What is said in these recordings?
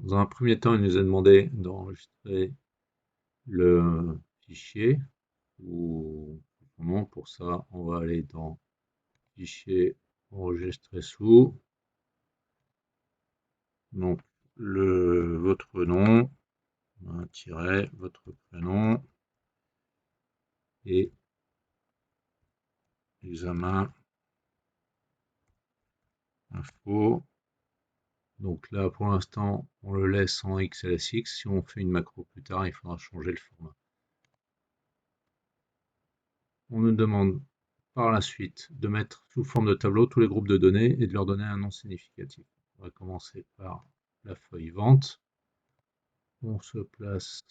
Dans un premier temps, il nous a demandé d'enregistrer le fichier ou son nom. Pour ça, on va aller dans Fichier, enregistrer sous. Donc, votre nom, un tiret, votre prénom et examen info. Donc là, pour l'instant, on le laisse en XLSX. Si on fait une macro plus tard, il faudra changer le format. On nous demande par la suite de mettre sous forme de tableau tous les groupes de données et de leur donner un nom significatif. On va commencer par la feuille vente. On se place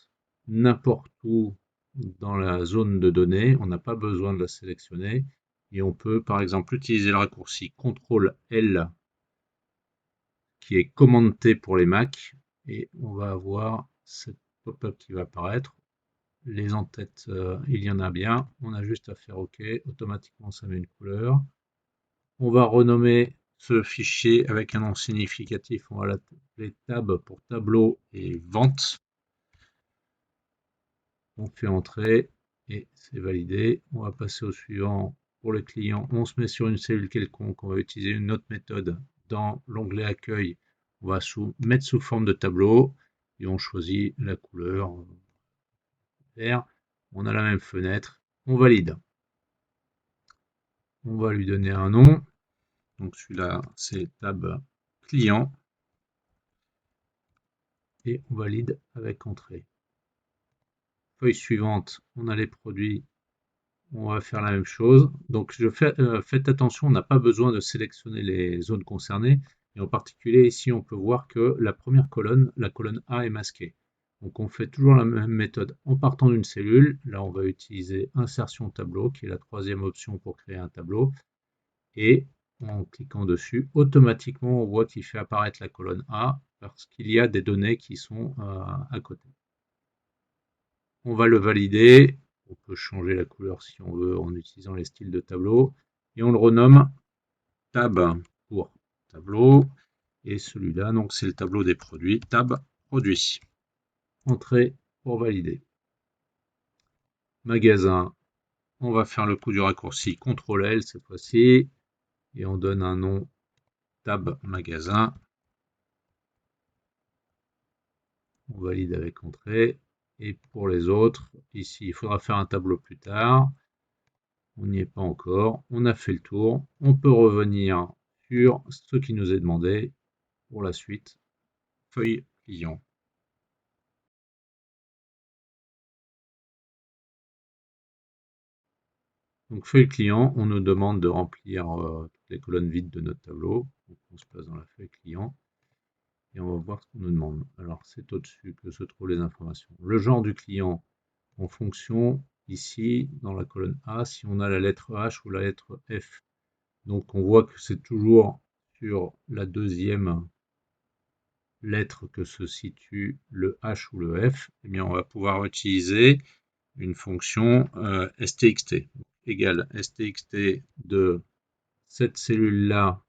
n'importe où dans la zone de données. On n'a pas besoin de la sélectionner. Et on peut par exemple utiliser le raccourci CTRL-L qui est Commande T pour les Mac. Et on va avoir cette pop-up qui va apparaître. Les en-têtes, il y en a bien. On a juste à faire OK. Automatiquement, ça met une couleur. On va renommer ce fichier avec un nom significatif. On va l'appeler tab pour tableau et vente. On fait entrer et c'est validé. On va passer au suivant. Pour le client, on se met sur une cellule quelconque. On va utiliser une autre méthode. Dans l'onglet accueil, on va mettre sous forme de tableau et on choisit la couleur vert. On a la même fenêtre. On valide. On va lui donner un nom. Donc celui-là, c'est tab client. Et on valide avec entrée. Feuille suivante, on a les produits. On va faire la même chose. Donc faites attention, on n'a pas besoin de sélectionner les zones concernées. Et en particulier ici, on peut voir que la première colonne, la colonne A est masquée. Donc on fait toujours la même méthode en partant d'une cellule. Là, on va utiliser insertion tableau, qui est la troisième option pour créer un tableau. Et en cliquant dessus, automatiquement, on voit qu'il fait apparaître la colonne A parce qu'il y a des données qui sont à côté. On va le valider. On peut changer la couleur si on veut en utilisant les styles de tableau. Et on le renomme tab pour tableau. Et celui-là, donc c'est le tableau des produits, tab produits. Entrée pour valider. Magasin, on va faire le coup du raccourci CTRL-L cette fois-ci. Et on donne un nom tab magasin. On valide avec entrée. Et pour les autres, ici, il faudra faire un tableau plus tard. On n'y est pas encore. On a fait le tour. On peut revenir sur ce qui nous est demandé pour la suite. Feuille client. Donc feuille client, on nous demande de remplir toutes les colonnes vides de notre tableau. Donc, on se place dans la feuille client et on va voir ce qu'on nous demande. Alors c'est au-dessus que se trouvent les informations. Le genre du client en fonction, ici, dans la colonne A, si on a la lettre H ou la lettre F. Donc on voit que c'est toujours sur la deuxième lettre que se situe le H ou le F. Eh bien, on va pouvoir utiliser une fonction stxt égale stxt de cette cellule-là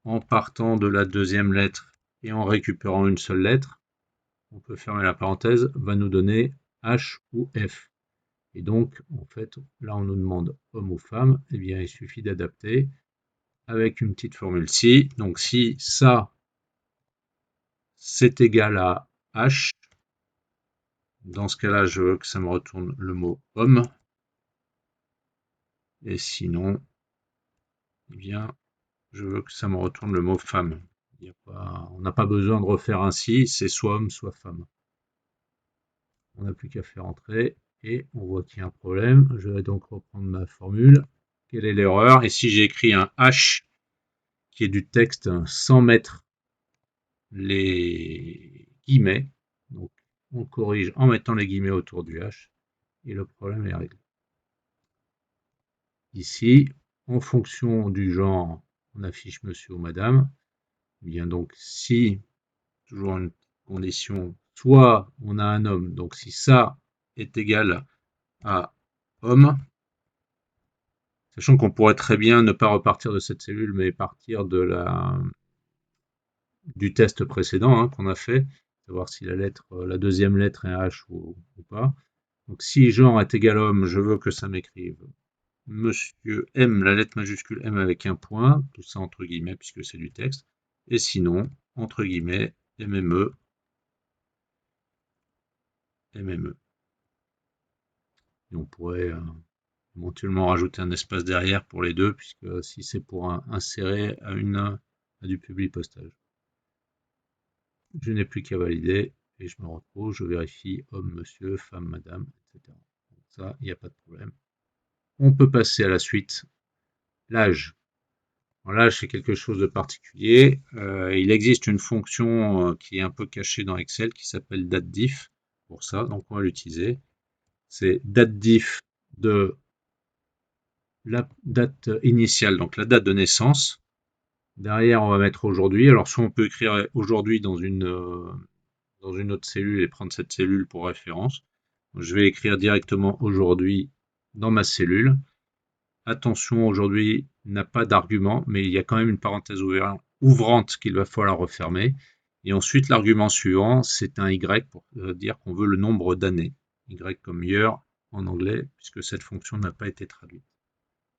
en partant de la deuxième lettre et en récupérant une seule lettre. On peut fermer la parenthèse, va nous donner H ou F. Et donc, en fait, là, on nous demande homme ou femme. Eh bien, il suffit d'adapter avec une petite formule si. Donc, si ça, c'est égal à H, dans ce cas-là, je veux que ça me retourne le mot homme. Et sinon, eh bien, je veux que ça me retourne le mot femme. On n'a pas besoin de refaire ainsi, c'est soit homme, soit femme. On n'a plus qu'à faire entrer et on voit qu'il y a un problème. Je vais donc reprendre ma formule. Quelle est l'erreur? Et si j'écris un H qui est du texte sans mettre les guillemets, donc on corrige en mettant les guillemets autour du H et le problème est réglé. Ici, en fonction du genre, on affiche monsieur ou madame. Bien donc, si, toujours une condition, soit on a un homme, donc si ça est égal à homme, sachant qu'on pourrait très bien ne pas repartir de cette cellule, mais partir de du test précédent hein, qu'on a fait, savoir si la deuxième lettre est un H ou pas. Donc si genre est égal à homme, je veux que ça m'écrive Monsieur M, la lettre majuscule M avec un point, tout ça entre guillemets puisque c'est du texte, et sinon, entre guillemets, MME, MME. Et on pourrait éventuellement rajouter un espace derrière pour les deux, puisque si c'est pour insérer à du public postage. Je n'ai plus qu'à valider et je me retrouve, je vérifie homme, monsieur, femme, madame, etc. Donc ça, il n'y a pas de problème. On peut passer à la suite. L'âge. L'âge, c'est quelque chose de particulier. Il existe une fonction qui est un peu cachée dans Excel qui s'appelle datediff pour ça, donc on va l'utiliser. C'est datediff de la date initiale, donc la date de naissance. Derrière, on va mettre aujourd'hui. Alors, soit on peut écrire aujourd'hui dans une autre cellule et prendre cette cellule pour référence. Je vais écrire directement aujourd'hui dans ma cellule. Attention, aujourd'hui n'a pas d'argument, mais il y a quand même une parenthèse ouvrante qu'il va falloir refermer. Et ensuite, l'argument suivant, c'est un Y pour dire qu'on veut le nombre d'années. Y comme year en anglais, puisque cette fonction n'a pas été traduite.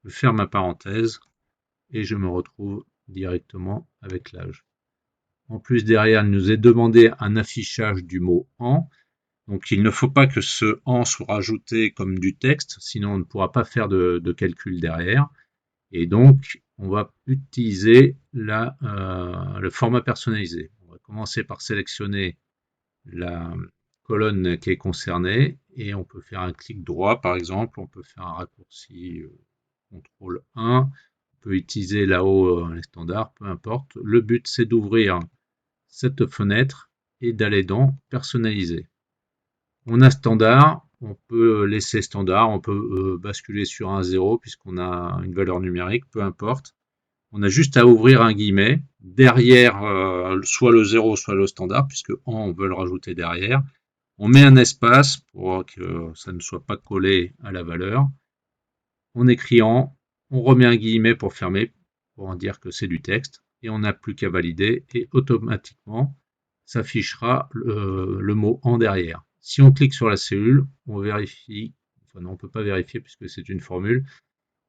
Je ferme ma parenthèse et je me retrouve directement avec l'âge. En plus, derrière, il nous est demandé un affichage du mot en. Donc, il ne faut pas que ce en soit rajouté comme du texte, sinon on ne pourra pas faire de calcul derrière. Et donc, on va utiliser le format personnalisé. On va commencer par sélectionner la colonne qui est concernée et on peut faire un clic droit, par exemple. On peut faire un raccourci CTRL 1. On peut utiliser là-haut les standards, peu importe. Le but, c'est d'ouvrir cette fenêtre et d'aller dans personnaliser. On a standard, on peut laisser standard, on peut basculer sur un 0 puisqu'on a une valeur numérique, peu importe. On a juste à ouvrir un guillemet derrière soit le 0 soit le standard puisque on veut le rajouter derrière. On met un espace pour que ça ne soit pas collé à la valeur. On écrit en, on remet un guillemet pour fermer, pour en dire que c'est du texte, et on n'a plus qu'à valider, et automatiquement s'affichera le mot en derrière. Si on clique sur la cellule, on vérifie, enfin non, on ne peut pas vérifier puisque c'est une formule,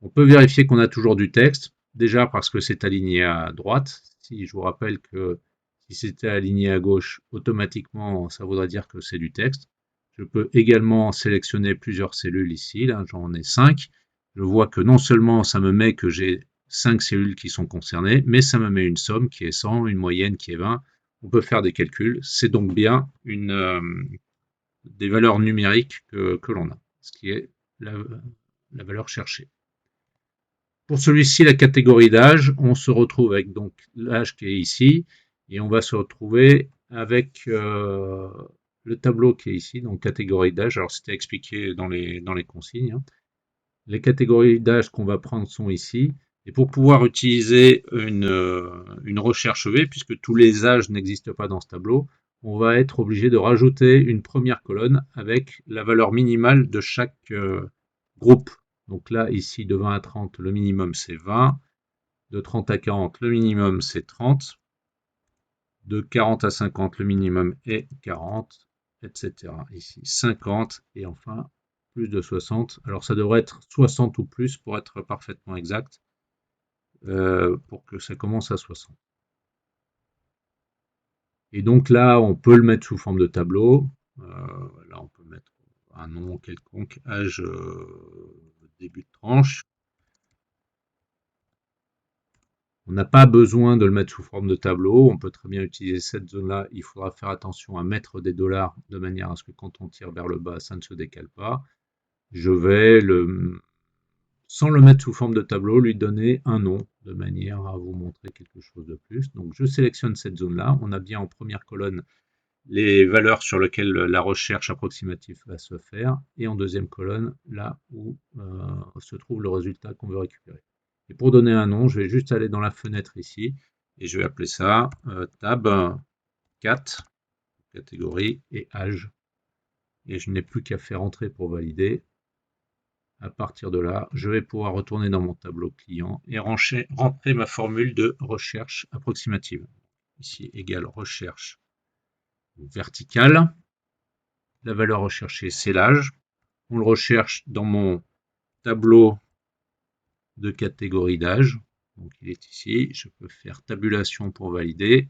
on peut vérifier qu'on a toujours du texte, déjà parce que c'est aligné à droite. Si je vous rappelle que si c'était aligné à gauche, automatiquement, ça voudrait dire que c'est du texte. Je peux également sélectionner plusieurs cellules ici, là j'en ai 5. Je vois que non seulement ça me met que j'ai 5 cellules qui sont concernées, mais ça me met une somme qui est 100, une moyenne qui est 20. On peut faire des calculs. C'est donc bien des valeurs numériques que l'on a, ce qui est la valeur cherchée. Pour celui-ci, la catégorie d'âge, on se retrouve avec donc l'âge qui est ici, et on va se retrouver avec le tableau qui est ici, donc catégorie d'âge. Alors c'était expliqué dans les consignes. Hein. Les catégories d'âge qu'on va prendre sont ici. Et pour pouvoir utiliser une recherche V, puisque tous les âges n'existent pas dans ce tableau, on va être obligé de rajouter une première colonne avec la valeur minimale de chaque groupe. Donc là, ici, de 20 à 30, le minimum c'est 20. De 30 à 40, le minimum c'est 30. De 40 à 50, le minimum est 40, etc. Ici, 50. Et enfin, plus de 60. Alors ça devrait être 60 ou plus pour être parfaitement exact, pour que ça commence à 60. Et donc là, on peut le mettre sous forme de tableau. Là, on peut mettre un nom quelconque, âge, début de tranche. On n'a pas besoin de le mettre sous forme de tableau. On peut très bien utiliser cette zone-là. Il faudra faire attention à mettre des dollars de manière à ce que quand on tire vers le bas, ça ne se décale pas. Je vais, sans le mettre sous forme de tableau, lui donner un nom de manière à vous montrer quelque chose de plus. Donc je sélectionne cette zone-là. On a bien en première colonne les valeurs sur lesquelles la recherche approximative va se faire, et en deuxième colonne, là où se trouve le résultat qu'on veut récupérer. Et pour donner un nom, je vais juste aller dans la fenêtre ici, et je vais appeler ça tab 4, catégorie et âge. Et je n'ai plus qu'à faire entrer pour valider. À partir de là, je vais pouvoir retourner dans mon tableau client et rentrer ma formule de recherche approximative. ici égale recherche verticale. La valeur recherchée, c'est l'âge. On le recherche dans mon tableau de catégorie d'âge. Donc il est ici. Je peux faire tabulation pour valider.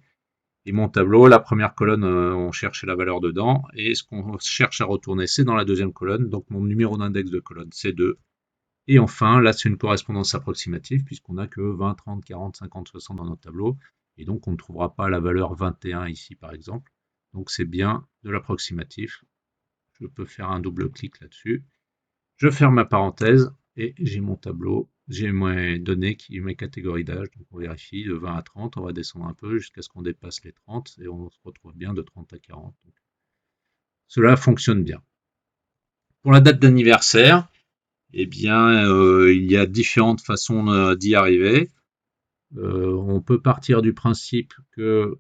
Et mon tableau, la première colonne, on cherche la valeur dedans. Et ce qu'on cherche à retourner, c'est dans la deuxième colonne. Donc mon numéro d'index de colonne, c'est 2. Et enfin, là, c'est une correspondance approximative, puisqu'on n'a que 20, 30, 40, 50, 60 dans notre tableau. Et donc, on ne trouvera pas la valeur 21 ici, par exemple. Donc, c'est bien de l'approximatif. Je peux faire un double clic là-dessus. Je ferme ma parenthèse et j'ai mon tableau. J'ai mes données, mes catégories d'âge. Donc, on vérifie de 20 à 30. On va descendre un peu jusqu'à ce qu'on dépasse les 30 et on se retrouve bien de 30 à 40. Donc, cela fonctionne bien. Pour la date d'anniversaire, eh bien, il y a différentes façons d'y arriver. On peut partir du principe que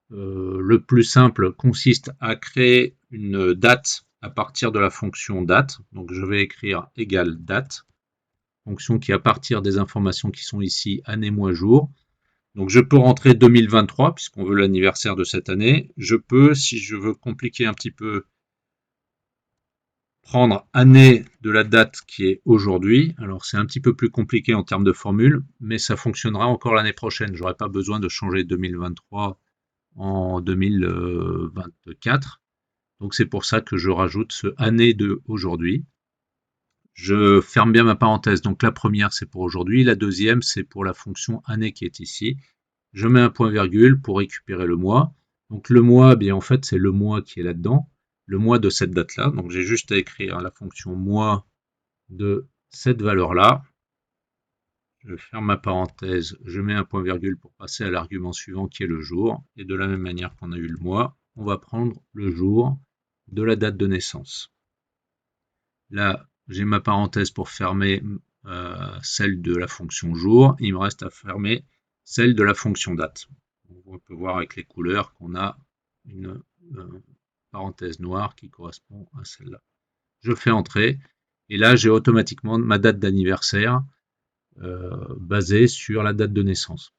le plus simple consiste à créer une date à partir de la fonction date. Donc je vais écrire égale date, fonction qui à partir des informations qui sont ici, année, mois, jour. Donc je peux rentrer 2023 puisqu'on veut l'anniversaire de cette année. Je peux, si je veux compliquer un petit peu, prendre année de la date qui est aujourd'hui. Alors c'est un petit peu plus compliqué en termes de formule, mais ça fonctionnera encore l'année prochaine. J'aurai pas besoin de changer 2023 en 2024. Donc c'est pour ça que je rajoute ce année de aujourd'hui. Je ferme bien ma parenthèse. Donc la première c'est pour aujourd'hui, la deuxième c'est pour la fonction année qui est ici. Je mets un point virgule pour récupérer le mois. Donc le mois, bien en fait c'est le mois qui est là-dedans, le mois de cette date-là. Donc j'ai juste à écrire la fonction mois de cette valeur-là. Je ferme ma parenthèse, je mets un point virgule pour passer à l'argument suivant qui est le jour. Et de la même manière qu'on a eu le mois, on va prendre le jour de la date de naissance. Là, j'ai ma parenthèse pour fermer celle de la fonction jour. Il me reste à fermer celle de la fonction date. On peut voir avec les couleurs qu'on a une parenthèse noire qui correspond à celle-là. Je fais entrer et là j'ai automatiquement ma date d'anniversaire basée sur la date de naissance.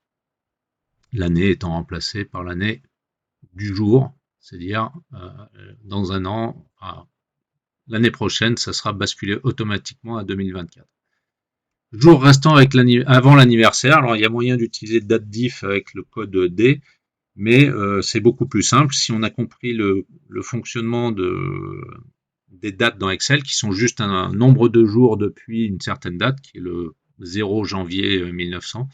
L'année étant remplacée par l'année du jour, c'est-à-dire dans un an, l'année prochaine, ça sera basculé automatiquement à 2024. Jour restant avant l'anniversaire, alors il y a moyen d'utiliser date diff avec le code D, mais c'est beaucoup plus simple si on a compris le fonctionnement des dates dans Excel, qui sont juste un nombre de jours depuis une certaine date, qui est le 0 janvier 1900.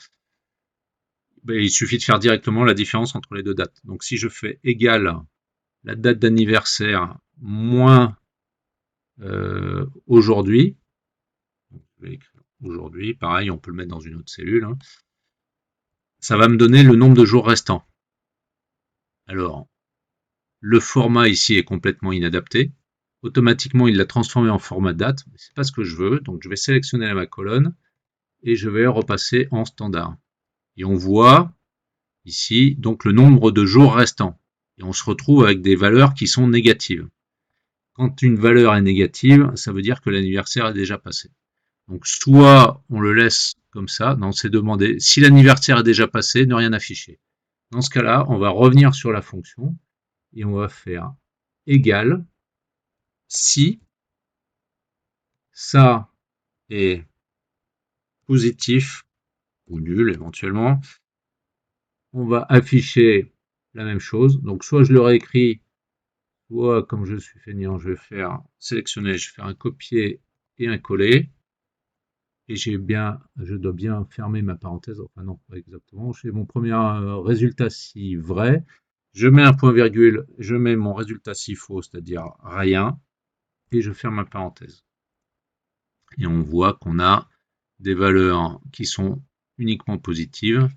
Il suffit de faire directement la différence entre les deux dates. Donc si je fais égal la date d'anniversaire moins aujourd'hui, je vais écrire aujourd'hui, pareil, on peut le mettre dans une autre cellule, hein, ça va me donner le nombre de jours restants. Alors, le format ici est complètement inadapté. Automatiquement, il l'a transformé en format date, mais c'est pas ce que je veux, donc je vais sélectionner ma colonne et je vais repasser en standard. Et on voit ici donc le nombre de jours restants. Et on se retrouve avec des valeurs qui sont négatives. Quand une valeur est négative, ça veut dire que l'anniversaire est déjà passé. Donc soit on le laisse comme ça, non, c'est demandé. Si l'anniversaire est déjà passé, ne rien afficher. Dans ce cas-là, on va revenir sur la fonction et on va faire égal si ça est positif ou nul éventuellement. On va afficher la même chose. Donc soit je le réécris, soit comme je suis feignant, je vais faire sélectionner, je vais faire un copier et un coller. Et je dois bien fermer ma parenthèse, enfin non, pas exactement. J'ai mon premier résultat si vrai. Je mets un point virgule, je mets mon résultat si faux, c'est-à-dire rien, et je ferme ma parenthèse. Et on voit qu'on a des valeurs qui sont uniquement positives.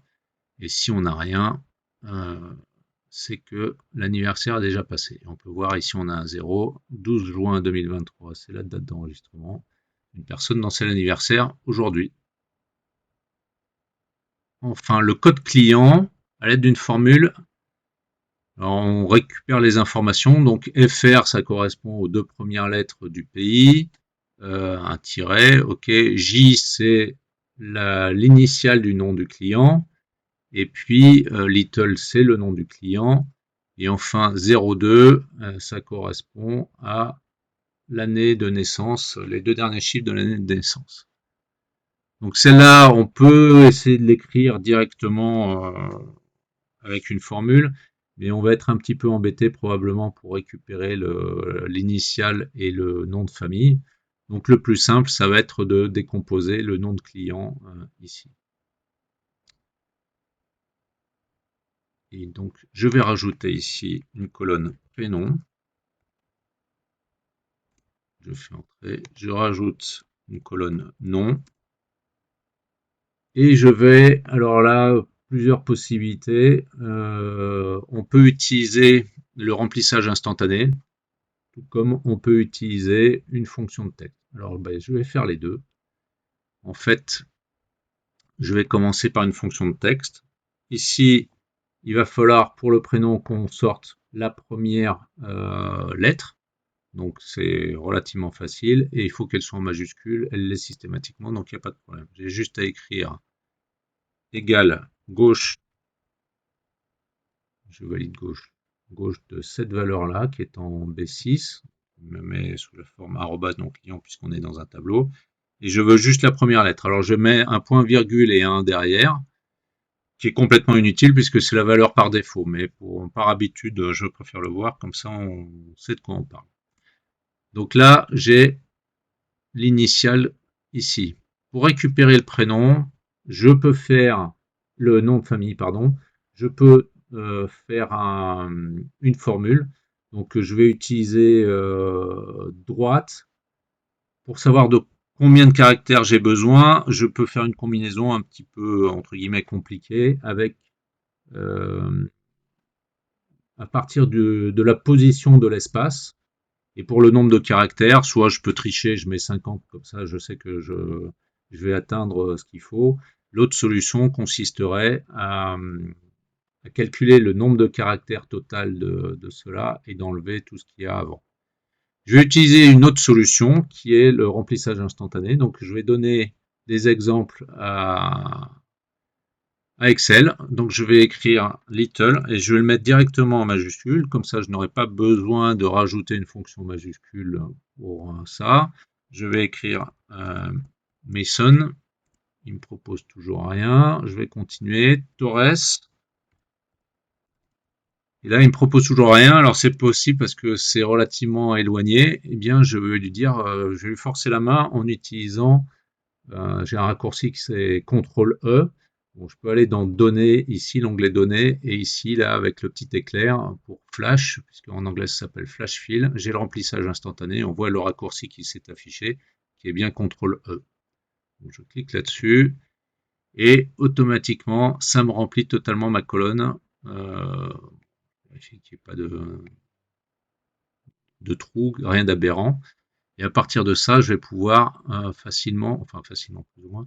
Et si on n'a rien, c'est que l'anniversaire est déjà passé. On peut voir ici on a un 0, 12 juin 2023, c'est la date d'enregistrement. Une personne dansait l'anniversaire aujourd'hui. Enfin, le code client, à l'aide d'une formule, on récupère les informations. Donc FR, ça correspond aux deux premières lettres du pays, un tiret, ok. J, c'est l'initiale du nom du client. Et puis little, c'est le nom du client. Et enfin 02, ça correspond à l'année de naissance, les 2 derniers chiffres de l'année de naissance. Donc celle-là, on peut essayer de l'écrire directement avec une formule, mais on va être un petit peu embêté probablement pour récupérer l'initial et le nom de famille. Donc le plus simple, ça va être de décomposer le nom de client ici. Et donc je vais rajouter ici une colonne prénom. Je fais entrer, je rajoute une colonne nom. Et je vais, alors là, plusieurs possibilités. On peut utiliser le remplissage instantané, tout comme on peut utiliser une fonction de texte. Alors je vais faire les deux. En fait, je vais commencer par une fonction de texte. Ici, il va falloir pour le prénom qu'on sorte la première lettre. Donc c'est relativement facile et il faut qu'elle soit en majuscule, elle l'est systématiquement, donc il n'y a pas de problème. J'ai juste à écrire égale gauche, je valide gauche de cette valeur-là qui est en B6, je me mets sous la forme arrobas non client puisqu'on est dans un tableau, et je veux juste la première lettre. Alors je mets un point virgule et un derrière, qui est complètement inutile puisque c'est la valeur par défaut, mais par habitude je préfère le voir, comme ça on sait de quoi on parle. Donc là j'ai l'initiale ici. Pour récupérer le prénom, je peux faire le nom de famille, pardon, je peux faire une formule. Donc je vais utiliser droite. Pour savoir de combien de caractères j'ai besoin, je peux faire une combinaison un petit peu entre guillemets compliquée avec à partir de la position de l'espace. Et pour le nombre de caractères, soit je peux tricher, je mets 50, comme ça je sais que je vais atteindre ce qu'il faut. L'autre solution consisterait à calculer le nombre de caractères total de cela et d'enlever tout ce qu'il y a avant. Je vais utiliser une autre solution qui est le remplissage instantané. Donc je vais donner des exemples à Excel. Donc je vais écrire little et je vais le mettre directement en majuscule. Comme ça, je n'aurai pas besoin de rajouter une fonction majuscule pour ça. Je vais écrire Mason. Il me propose toujours rien. Je vais continuer. Torres. Et là, il me propose toujours rien. Alors c'est possible parce que c'est relativement éloigné. Eh bien, je vais lui dire, je vais lui forcer la main en utilisant, j'ai un raccourci qui c'est CTRL E. Bon, je peux aller dans Données, ici l'onglet Données, et ici là avec le petit éclair pour Flash, puisqu'en anglais ça s'appelle Flash Fill. J'ai le remplissage instantané. On voit le raccourci qui s'est affiché, qui est bien CTRL E. Donc, je clique là-dessus et automatiquement ça me remplit totalement ma colonne. Vérifier qu'il n'y ait pas de trou, rien d'aberrant. Et à partir de ça, je vais pouvoir facilement plus ou moins,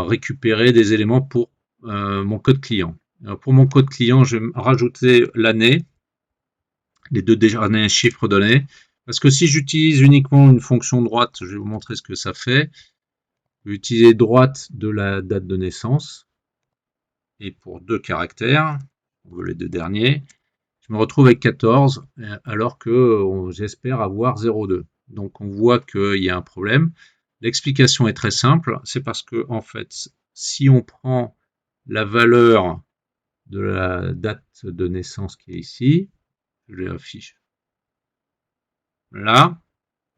récupérer des éléments pour mon code client. Alors pour mon code client, je vais rajouter l'année, les 2 derniers chiffres de l'année, parce que si j'utilise uniquement une fonction droite, je vais vous montrer ce que ça fait. Je vais utiliser droite de la date de naissance, et pour 2 caractères, on veut les 2 derniers, je me retrouve avec 14, alors que j'espère avoir 0,2. Donc on voit qu'il y a un problème. L'explication est très simple, c'est parce que en fait, si on prend la valeur de la date de naissance qui est ici, je l'affiche là,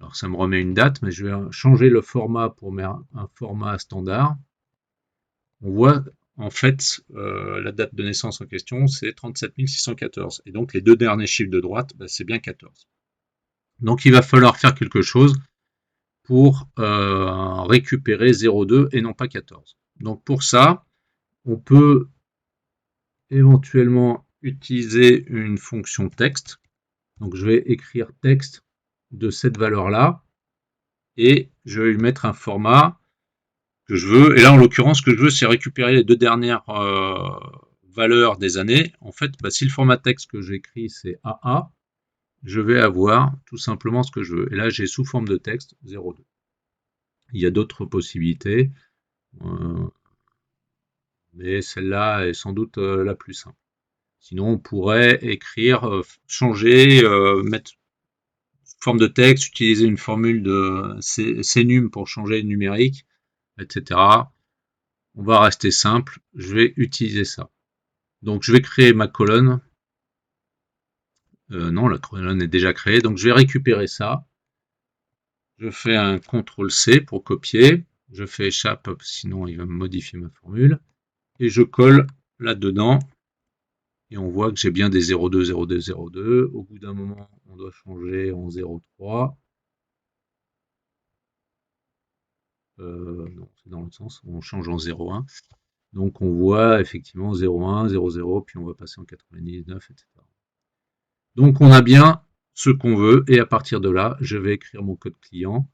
alors ça me remet une date, mais je vais changer le format pour mettre un format standard. On voit en fait la date de naissance en question, c'est 37 614. Et donc les 2 derniers chiffres de droite, c'est bien 14. Donc il va falloir faire quelque chose pour récupérer 0,2 et non pas 14. Donc pour ça, on peut éventuellement utiliser une fonction texte. Donc je vais écrire texte de cette valeur-là et je vais lui mettre un format que je veux. Et là, en l'occurrence, ce que je veux, c'est récupérer les 2 dernières valeurs des années. En fait, si le format texte que j'écris, c'est AA, je vais avoir tout simplement ce que je veux. Et là, j'ai sous forme de texte 0,2. Il y a d'autres possibilités. mais celle-là est sans doute la plus simple. Sinon, on pourrait écrire, changer, mettre forme de texte, utiliser une formule de CNUM pour changer le numérique, etc. On va rester simple, je vais utiliser ça. Donc je vais créer ma colonne. Non, la colonne est déjà créée, donc je vais récupérer ça. Je fais un CTRL-C pour copier. Je fais échappe, sinon il va me modifier ma formule. Et je colle là-dedans. Et on voit que j'ai bien des 0,2, 0,2, 0,2. Au bout d'un moment, on doit changer en 0,3. Non, c'est dans l'autre sens. On change en 0,1. Donc on voit effectivement 0,1, 0,0, puis on va passer en 99, etc. Donc on a bien ce qu'on veut. Et à partir de là, je vais écrire mon code client.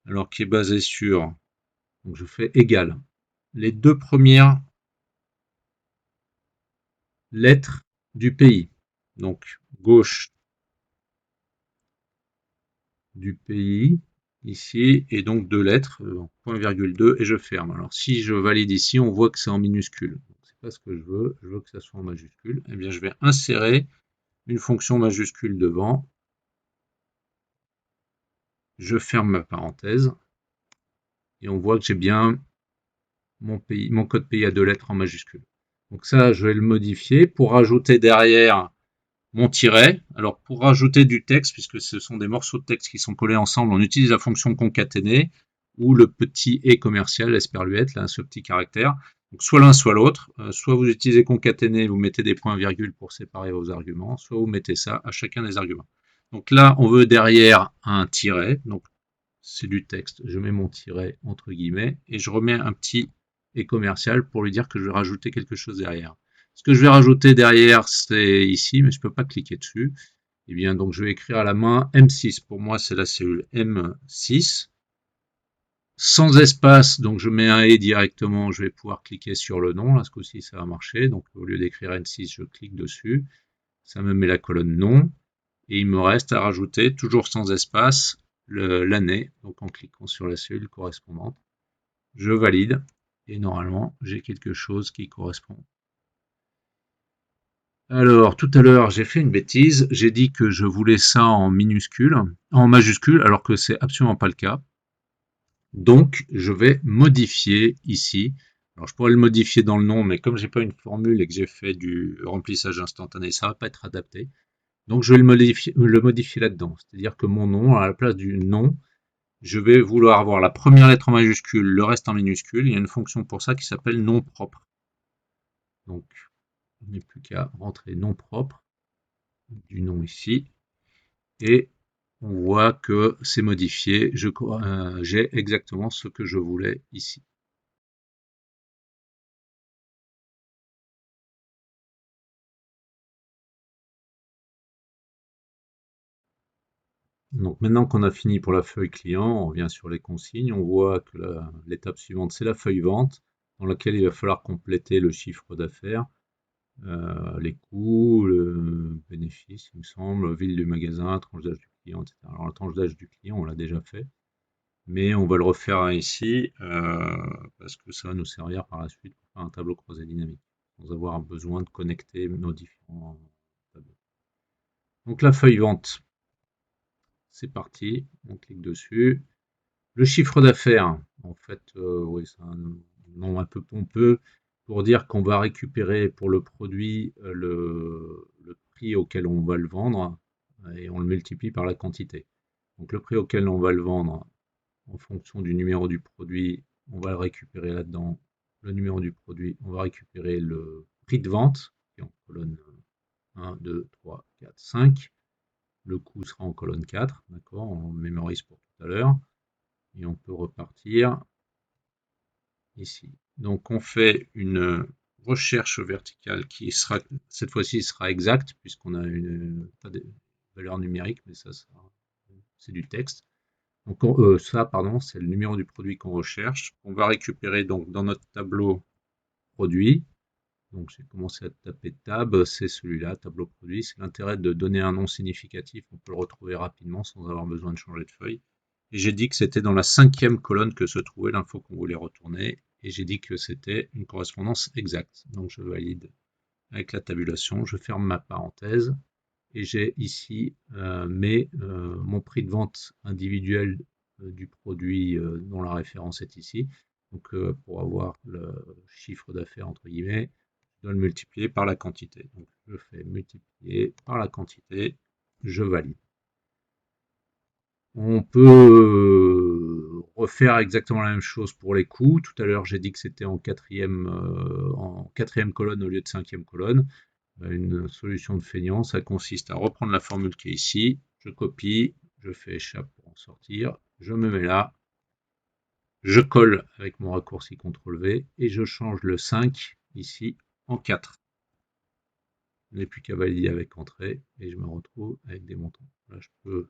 Alors qui est basé sur... Donc je fais égal. Les deux premières lettres du pays. Donc gauche du pays, ici, et donc deux lettres, point virgule 2, et je ferme. Alors si je valide ici, on voit que c'est en minuscule. C'est pas ce que je veux que ça soit en majuscule. Eh bien je vais insérer une fonction majuscule devant. Je ferme ma parenthèse, et on voit que j'ai bien mon code pays à deux lettres en majuscule. Donc ça, je vais le modifier pour rajouter derrière mon tiret. Alors pour rajouter du texte, puisque ce sont des morceaux de texte qui sont collés ensemble, on utilise la fonction concaténer ou le petit et commercial, esperluette, là, ce petit caractère. Donc soit l'un, soit l'autre. Soit vous utilisez concaténer, vous mettez des points-virgules pour séparer vos arguments, soit vous mettez ça à chacun des arguments. Donc là, on veut derrière un tiret, donc c'est du texte. Je mets mon tiret entre guillemets et je remets un petit et commercial pour lui dire que je vais rajouter quelque chose derrière. Ce que je vais rajouter derrière, c'est ici, mais je ne peux pas cliquer dessus. Et bien, donc je vais écrire à la main M6. Pour moi, c'est la cellule M6. Sans espace, donc je mets un et directement, je vais pouvoir cliquer sur le nom. Là, ce coup-ci, ça va marcher. Donc au lieu d'écrire N6, je clique dessus. Ça me met la colonne nom. Et il me reste à rajouter, toujours sans espace, l'année. Donc en cliquant sur la cellule correspondante, je valide. Et normalement, j'ai quelque chose qui correspond. Alors, tout à l'heure, j'ai fait une bêtise. J'ai dit que je voulais ça en minuscule, en majuscule, alors que c'est absolument pas le cas. Donc, je vais modifier ici. Alors, je pourrais le modifier dans le nom, mais comme j'ai pas une formule et que j'ai fait du remplissage instantané, ça va pas être adapté. Donc, je vais le modifier là-dedans. C'est-à-dire que mon nom, à la place du nom, je vais vouloir avoir la première lettre en majuscule, le reste en minuscule. Il y a une fonction pour ça qui s'appelle nom propre. Donc, il n'est plus qu'à rentrer nom propre du nom ici. Et on voit que c'est modifié. J'ai exactement ce que je voulais ici. Donc maintenant qu'on a fini pour la feuille client, on revient sur les consignes. On voit que l'étape suivante, c'est la feuille vente, dans laquelle il va falloir compléter le chiffre d'affaires, les coûts, le bénéfice, il me semble, ville du magasin, tranche d'âge du client, etc. Alors la tranche d'âge du client, on l'a déjà fait, mais on va le refaire ici parce que ça va nous servir par la suite pour faire un tableau croisé dynamique, sans avoir besoin de connecter nos différents tableaux. Donc la feuille vente, c'est parti, on clique dessus. Le chiffre d'affaires, en fait, oui, c'est un nom un peu pompeux pour dire qu'on va récupérer pour le produit le prix auquel on va le vendre et on le multiplie par la quantité. Donc le prix auquel on va le vendre en fonction du numéro du produit, on va le récupérer là-dedans. Le numéro du produit, on va récupérer le prix de vente, qui est en colonne 1, 2, 3, 4, 5. Le coût sera en colonne 4, d'accord, on mémorise pour tout à l'heure. Et on peut repartir ici. Donc on fait une recherche verticale qui sera, cette fois-ci, sera exacte, puisqu'on a pas de valeur numérique, mais ça, c'est du texte. Donc ça, pardon, c'est le numéro du produit qu'on recherche. On va récupérer donc dans notre tableau produit. Donc j'ai commencé à taper tab, c'est celui-là, tableau produit. C'est l'intérêt de donner un nom significatif, on peut le retrouver rapidement sans avoir besoin de changer de feuille. Et j'ai dit que c'était dans la 5e colonne que se trouvait l'info qu'on voulait retourner. et j'ai dit que c'était une correspondance exacte. Donc je valide avec la tabulation, je ferme ma parenthèse et j'ai ici mon prix de vente individuel du produit dont la référence est ici. Donc pour avoir le chiffre d'affaires entre guillemets, je dois le multiplier par la quantité. Donc je fais multiplier par la quantité, je valide. On peut refaire exactement la même chose pour les coûts. Tout à l'heure, j'ai dit que c'était en quatrième colonne au lieu de cinquième colonne. Une solution de feignant, ça consiste à reprendre la formule qui est ici, je copie, je fais échappe pour en sortir, je me mets là, je colle avec mon raccourci CTRL-V et je change le 5 ici en 4. Je n'ai plus qu'à valider avec entrée et je me retrouve avec des montants. Là, je peux,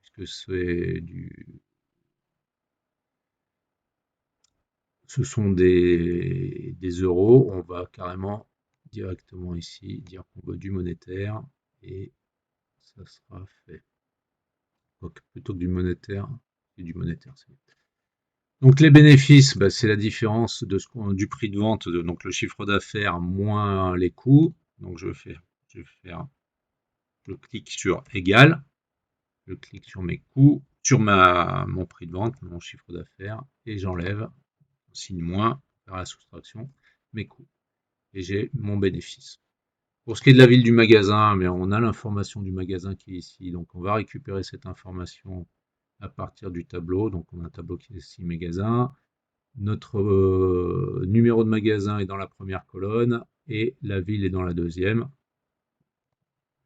puisque ce sont des euros, on va carrément directement ici dire qu'on veut du monétaire et ça sera fait. Donc, plutôt que du monétaire, c'est du monétaire. Donc les bénéfices, bah, c'est la différence du prix de vente, donc le chiffre d'affaires moins les coûts. Donc je clique sur égal, je clique sur mes coûts, sur mon prix de vente, mon chiffre d'affaires, et j'enlève, signe moins, par la soustraction, mes coûts. Et j'ai mon bénéfice. Pour ce qui est de la ville du magasin, mais on a l'information du magasin qui est ici, donc on va récupérer cette information à partir du tableau. Donc on a un tableau qui est ici magasin. Notre numéro de magasin est dans la première colonne et la ville est dans la deuxième.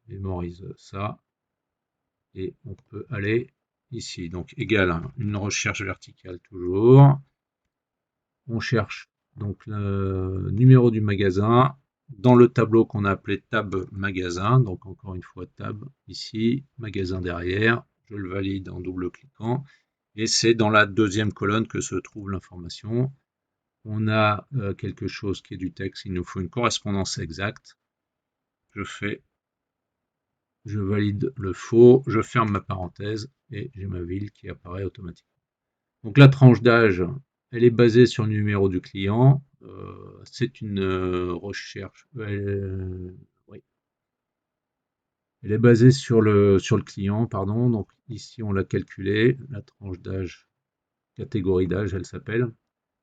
Je mémorise ça et on peut aller ici. Donc égal une recherche verticale toujours. On cherche donc le numéro du magasin dans le tableau qu'on a appelé tab magasin. Donc encore une fois tab ici, magasin derrière. Je le valide en double-cliquant. Et c'est dans la deuxième colonne que se trouve l'information. On a quelque chose qui est du texte, il nous faut une correspondance exacte. Je valide le faux, je ferme ma parenthèse et j'ai ma ville qui apparaît automatiquement. Donc la tranche d'âge, elle est basée sur le numéro du client. C'est une recherche. Oui. Elle est basée sur le client, pardon. Donc ici on l'a calculé. La tranche d'âge, catégorie d'âge, elle s'appelle.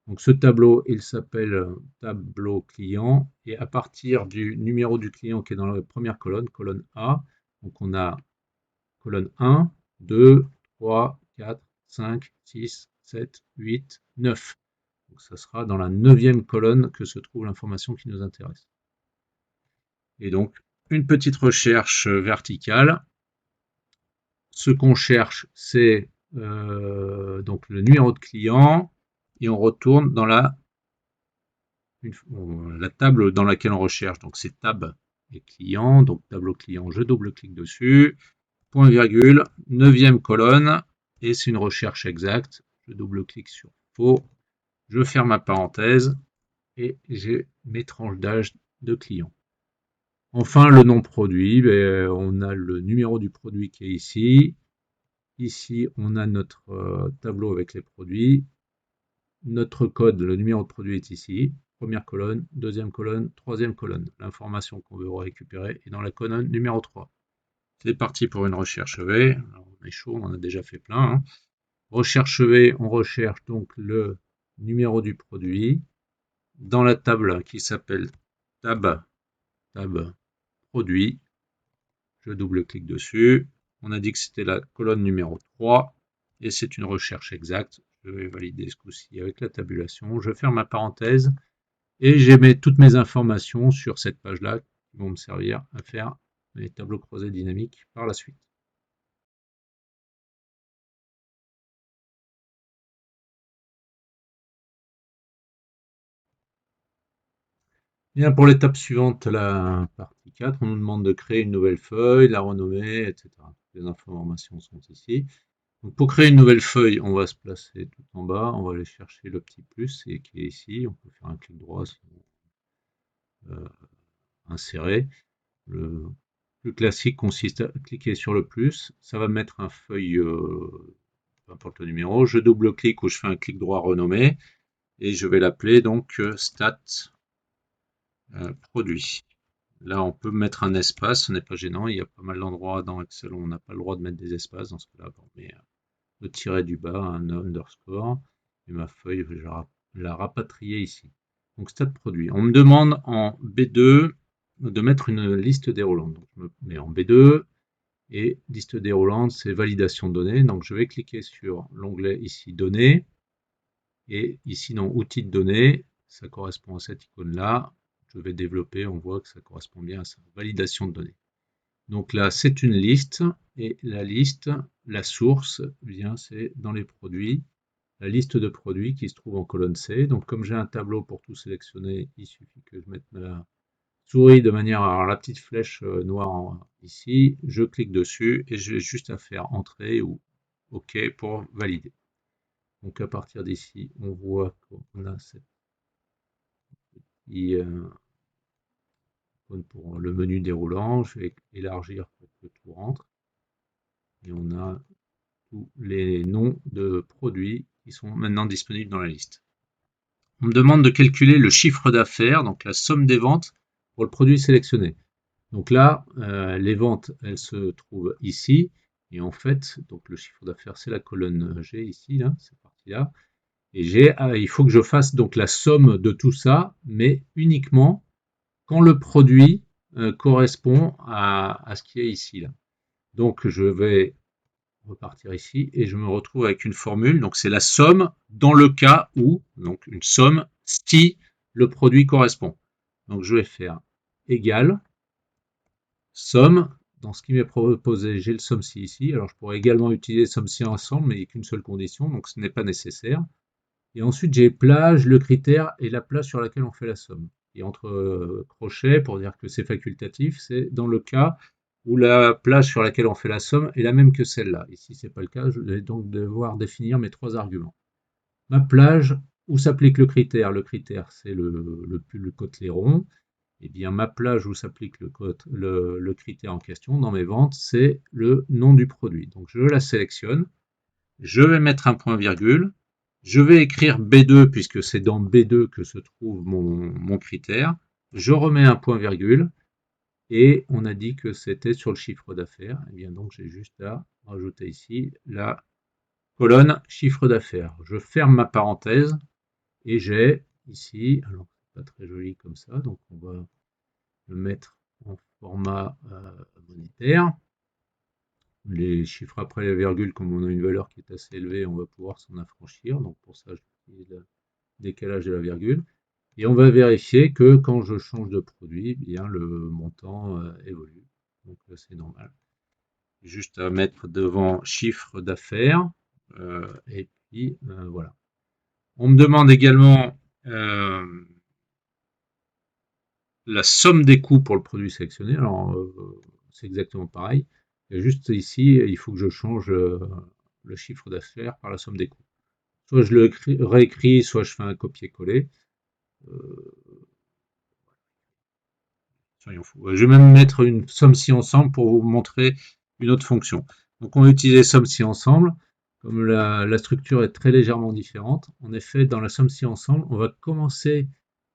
Donc ce tableau, il s'appelle tableau client. Et à partir du numéro du client qui est dans la première colonne, colonne A, donc on a colonne 1, 2, 3, 4, 5, 6, 7, 8, 9. Donc ça sera dans la 9e colonne que se trouve l'information qui nous intéresse. Et donc une petite recherche verticale. Ce qu'on cherche, c'est donc le numéro de client et on retourne dans la table dans laquelle on recherche. Donc c'est tab et client, donc tableau client, je double-clique dessus, point virgule, 9e colonne, et c'est une recherche exacte. Je double-clique sur faux, je ferme ma parenthèse et j'ai mes tranches d'âge de client. Enfin, le nom produit, on a le numéro du produit qui est ici. Ici, on a notre tableau avec les produits. Notre code, le numéro de produit est ici. Première colonne, deuxième colonne, troisième colonne. L'information qu'on veut récupérer est dans la colonne numéro 3. C'est parti pour une recherche V. Alors, on est chaud, on en a déjà fait plein. Hein. Recherche V, on recherche donc le numéro du produit dans la table qui s'appelle tab produit. Je double-clique dessus. On a dit que c'était la colonne numéro 3 et c'est une recherche exacte. Je vais valider ce coup-ci avec la tabulation. Je ferme ma parenthèse et j'ai toutes mes informations sur cette page-là qui vont me servir à faire mes tableaux croisés dynamiques par la suite. Bien, pour l'étape suivante, la partie 4, on nous demande de créer une nouvelle feuille, la renommer, etc. Les informations sont ici. Donc pour créer une nouvelle feuille, on va se placer tout en bas, on va aller chercher le petit plus qui est ici, on peut faire un clic droit, insérer. Le plus classique consiste à cliquer sur le plus, ça va mettre un feuille, peu importe le numéro, je double-clique ou je fais un clic droit renommer, et je vais l'appeler donc stat produit. Là, on peut mettre un espace, ce n'est pas gênant. Il y a pas mal d'endroits dans Excel où on n'a pas le droit de mettre des espaces. Dans ce cas-là, on met le tiret du bas, un underscore, et ma feuille, je vais la rapatrier ici. Donc, stade produit. On me demande en B2 de mettre une liste déroulante. Donc, je me mets en B2 et liste déroulante, c'est validation de données. Donc, je vais cliquer sur l'onglet ici, données, et ici dans outils de données, ça correspond à cette icône-là. Je vais développer, on voit que ça correspond bien à ça, validation de données. Donc là, c'est une liste, et la liste, la source, eh bien c'est dans les produits, la liste de produits qui se trouve en colonne C. Donc comme j'ai un tableau pour tout sélectionner, il suffit que je mette ma souris de manière à avoir la petite flèche noire ici, je clique dessus et j'ai juste à faire entrer ou OK pour valider. Donc à partir d'ici, on voit qu'on a cette pour le menu déroulant. Je vais élargir pour que tout rentre. Et on a tous les noms de produits qui sont maintenant disponibles dans la liste. On me demande de calculer le chiffre d'affaires, donc la somme des ventes pour le produit sélectionné. Donc là, les ventes, elles se trouvent ici. Et en fait, donc le chiffre d'affaires, c'est la colonne G ici, là, cette partie-là. Et il faut que je fasse donc la somme de tout ça, mais uniquement quand le produit correspond à ce qui est ici, là. Donc je vais repartir ici et je me retrouve avec une formule. Donc c'est la somme dans le cas où, donc une somme si le produit correspond. Donc je vais faire égal somme. Dans ce qui m'est proposé, j'ai le somme si ici. Alors je pourrais également utiliser somme si ensemble, mais il n'y a qu'une seule condition, donc ce n'est pas nécessaire. Et ensuite j'ai plage, le critère et la plage sur laquelle on fait la somme. Et entre crochets, pour dire que c'est facultatif, c'est dans le cas où la plage sur laquelle on fait la somme est la même que celle-là. Ici, ce n'est pas le cas, je vais donc devoir définir mes trois arguments. Ma plage, où s'applique le critère? Le critère, c'est le côtelé rond. Et bien, ma plage où s'applique le critère en question dans mes ventes, c'est le nom du produit. Donc, je la sélectionne. Je vais mettre un point virgule. Je vais écrire B2 puisque c'est dans B2 que se trouve mon critère. Je remets un point virgule. Et on a dit que c'était sur le chiffre d'affaires. Et bien donc j'ai juste à rajouter ici la colonne chiffre d'affaires. Je ferme ma parenthèse et j'ai ici, alors c'est pas très joli comme ça, donc on va le mettre en format monétaire. Les chiffres après la virgule, comme on a une valeur qui est assez élevée, on va pouvoir s'en affranchir. Donc pour ça, j'utilise le décalage de la virgule. Et on va vérifier que quand je change de produit, eh bien le montant évolue. Donc c'est normal. Juste à mettre devant chiffre d'affaires. Et puis voilà. On me demande également la somme des coûts pour le produit sélectionné. Alors c'est exactement pareil. Et juste ici, il faut que je change le chiffre d'affaires par la somme des coûts. Soit je le réécris, soit je fais un copier-coller. Soyons fous. Je vais même mettre une somme si ensemble pour vous montrer une autre fonction. Donc on va utiliser somme si ensemble. Comme la structure est très légèrement différente, en effet, dans la somme si ensemble, on va commencer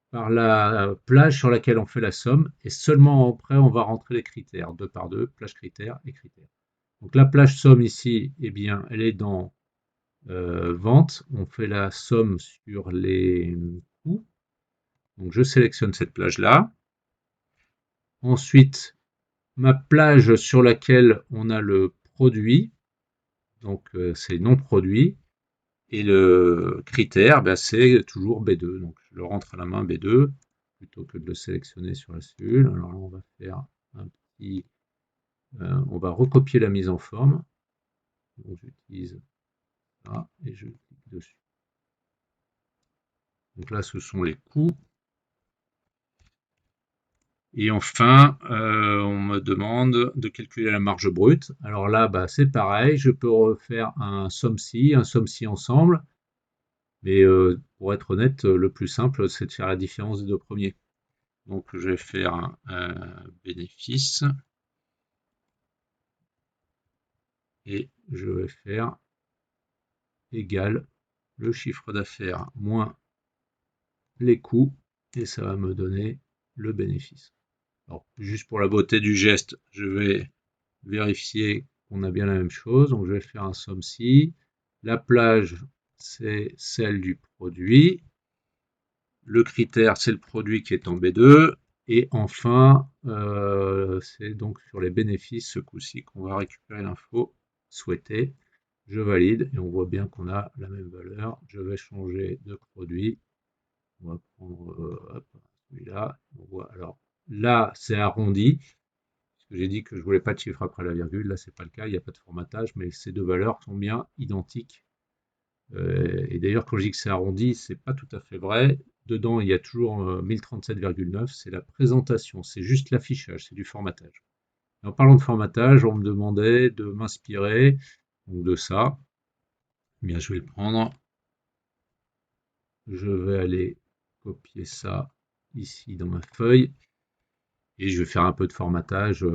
par la plage sur laquelle on fait la somme, et seulement après, on va rentrer les critères, 2 par 2, plage critères et critères. Donc la plage somme ici, eh bien, elle est dans vente. On fait la somme sur les coûts. Donc je sélectionne cette plage-là. Ensuite, ma plage sur laquelle on a le produit, donc c'est non produit, et le critère, ben, c'est toujours B2. Donc je le rentre à la main B2 plutôt que de le sélectionner sur la cellule. Alors là, on va faire un petit, on va recopier la mise en forme. Donc j'utilise ça et je clique dessus. Donc là, ce sont les coûts. Et enfin, on me demande de calculer la marge brute. Alors là, bah, c'est pareil, je peux refaire un somme-si ensemble. Mais pour être honnête, le plus simple, c'est de faire la différence des deux premiers. Donc je vais faire un bénéfice. Et je vais faire égal le chiffre d'affaires moins les coûts et ça va me donner le bénéfice. Alors, juste pour la beauté du geste, je vais vérifier qu'on a bien la même chose. Donc, je vais faire un somme-ci. La plage, c'est celle du produit. Le critère, c'est le produit qui est en B2. Et enfin, c'est donc sur les bénéfices, ce coup-ci, qu'on va récupérer l'info souhaitée. Je valide et on voit bien qu'on a la même valeur. Je vais changer de produit. On va prendre celui-là. On voit, alors là, c'est arrondi. Parce que j'ai dit que je voulais pas de chiffre après la virgule. Là, c'est pas le cas. Il n'y a pas de formatage, mais ces deux valeurs sont bien identiques. Et d'ailleurs, quand je dis que c'est arrondi, c'est pas tout à fait vrai. Dedans, il y a toujours 1037,9. C'est la présentation. C'est juste l'affichage. C'est du formatage. Et en parlant de formatage, on me demandait de m'inspirer donc de ça. Eh bien, je vais le prendre. Je vais aller copier ça ici dans ma feuille et je vais faire un peu de formatage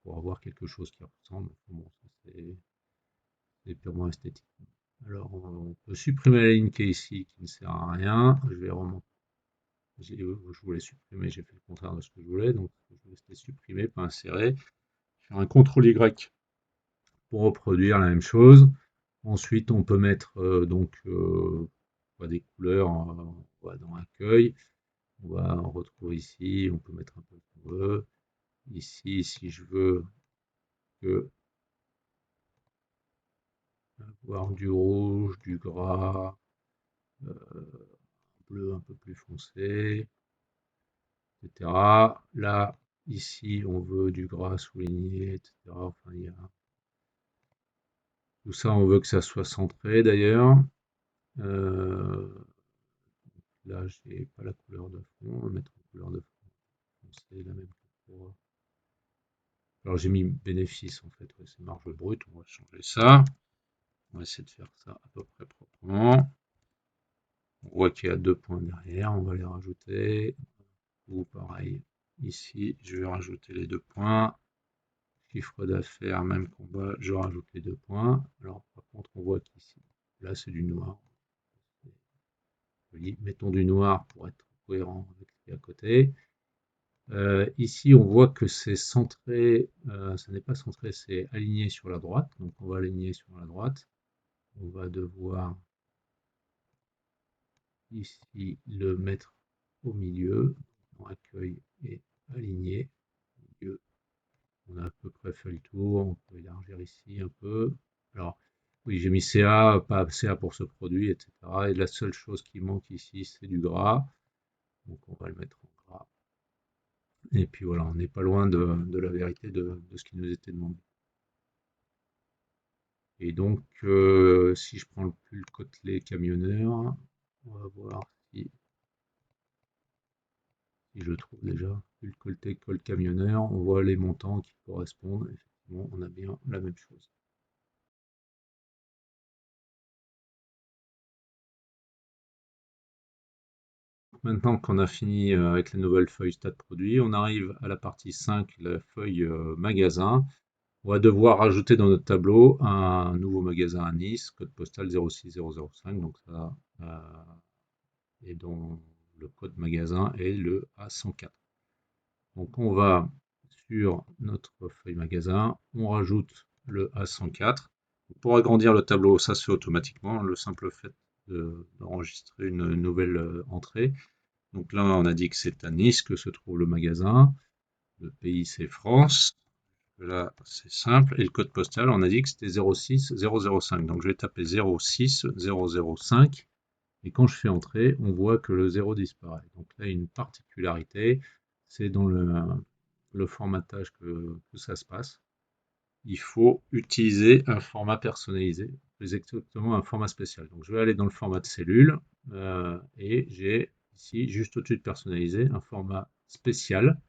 pour avoir quelque chose qui ressemble. Bon, c'est purement esthétique. Alors, on peut supprimer la ligne qui est ici, qui ne sert à rien. Je vais remonter. Je voulais supprimer, j'ai fait le contraire de ce que je voulais, donc je vais rester supprimer, pas insérer. Faire un CTRL Y pour reproduire la même chose. Ensuite, on peut mettre des couleurs dans accueil. On va en retrouver ici, on peut mettre un peu ce qu'on veut. Ici, si je veux que avoir du rouge, du gras, bleu un peu plus foncé, etc. Là, ici, on veut du gras souligné, etc. Enfin, il y a tout ça, on veut que ça soit centré d'ailleurs. Euh, Là, j'ai pas la couleur de fond. On va mettre une couleur de fond foncé, la même que pour. Alors j'ai mis bénéfice en fait, ouais, c'est marge brute, on va changer ça. On va essayer de faire ça à peu près proprement. On voit qu'il y a deux points derrière, on va les rajouter. Ou pareil, ici, je vais rajouter les deux points. Chiffre d'affaires, même combat, je rajoute les deux points. Alors par contre, on voit qu'ici, là c'est du noir. Mettons du noir pour être cohérent avec ce qui est à côté. Ici, on voit que c'est centré, ça n'est pas centré, c'est aligné sur la droite. Donc on va aligner sur la droite. On va devoir ici le mettre au milieu. On accueille et aligner. Milieu. On a à peu près fait le tour. On peut élargir ici un peu. Alors, oui, j'ai mis CA, pas CA pour ce produit, etc. Et la seule chose qui manque ici, c'est du gras. Donc on va le mettre en gras. Et puis voilà, on n'est pas loin de la vérité de ce qui nous était demandé. Et donc, si je prends le pull côtelé camionneur, on va voir si je le trouve déjà. Pull côtelé col camionneur, on voit les montants qui correspondent. Effectivement, on a bien la même chose. Maintenant qu'on a fini avec la nouvelle feuille stade produit, on arrive à la partie 5, la feuille magasin. On va devoir ajouter dans notre tableau un nouveau magasin à Nice, code postal 06005. Donc ça, et dont le code magasin est le A104. Donc on va sur notre feuille magasin, on rajoute le A104. Pour agrandir le tableau, ça se fait automatiquement, le simple fait d'enregistrer une nouvelle entrée. Donc là, on a dit que c'est à Nice que se trouve le magasin. Le pays, c'est France. Là, c'est simple. Et le code postal, on a dit que c'était 06005. Donc je vais taper 06005. Et quand je fais entrer, on voit que le 0 disparaît. Donc là, une particularité, c'est dans le formatage que ça se passe. Il faut utiliser un format personnalisé, plus exactement un format spécial. Donc je vais aller dans le format de cellule et j'ai ici, juste au-dessus de personnalisé, un format spécial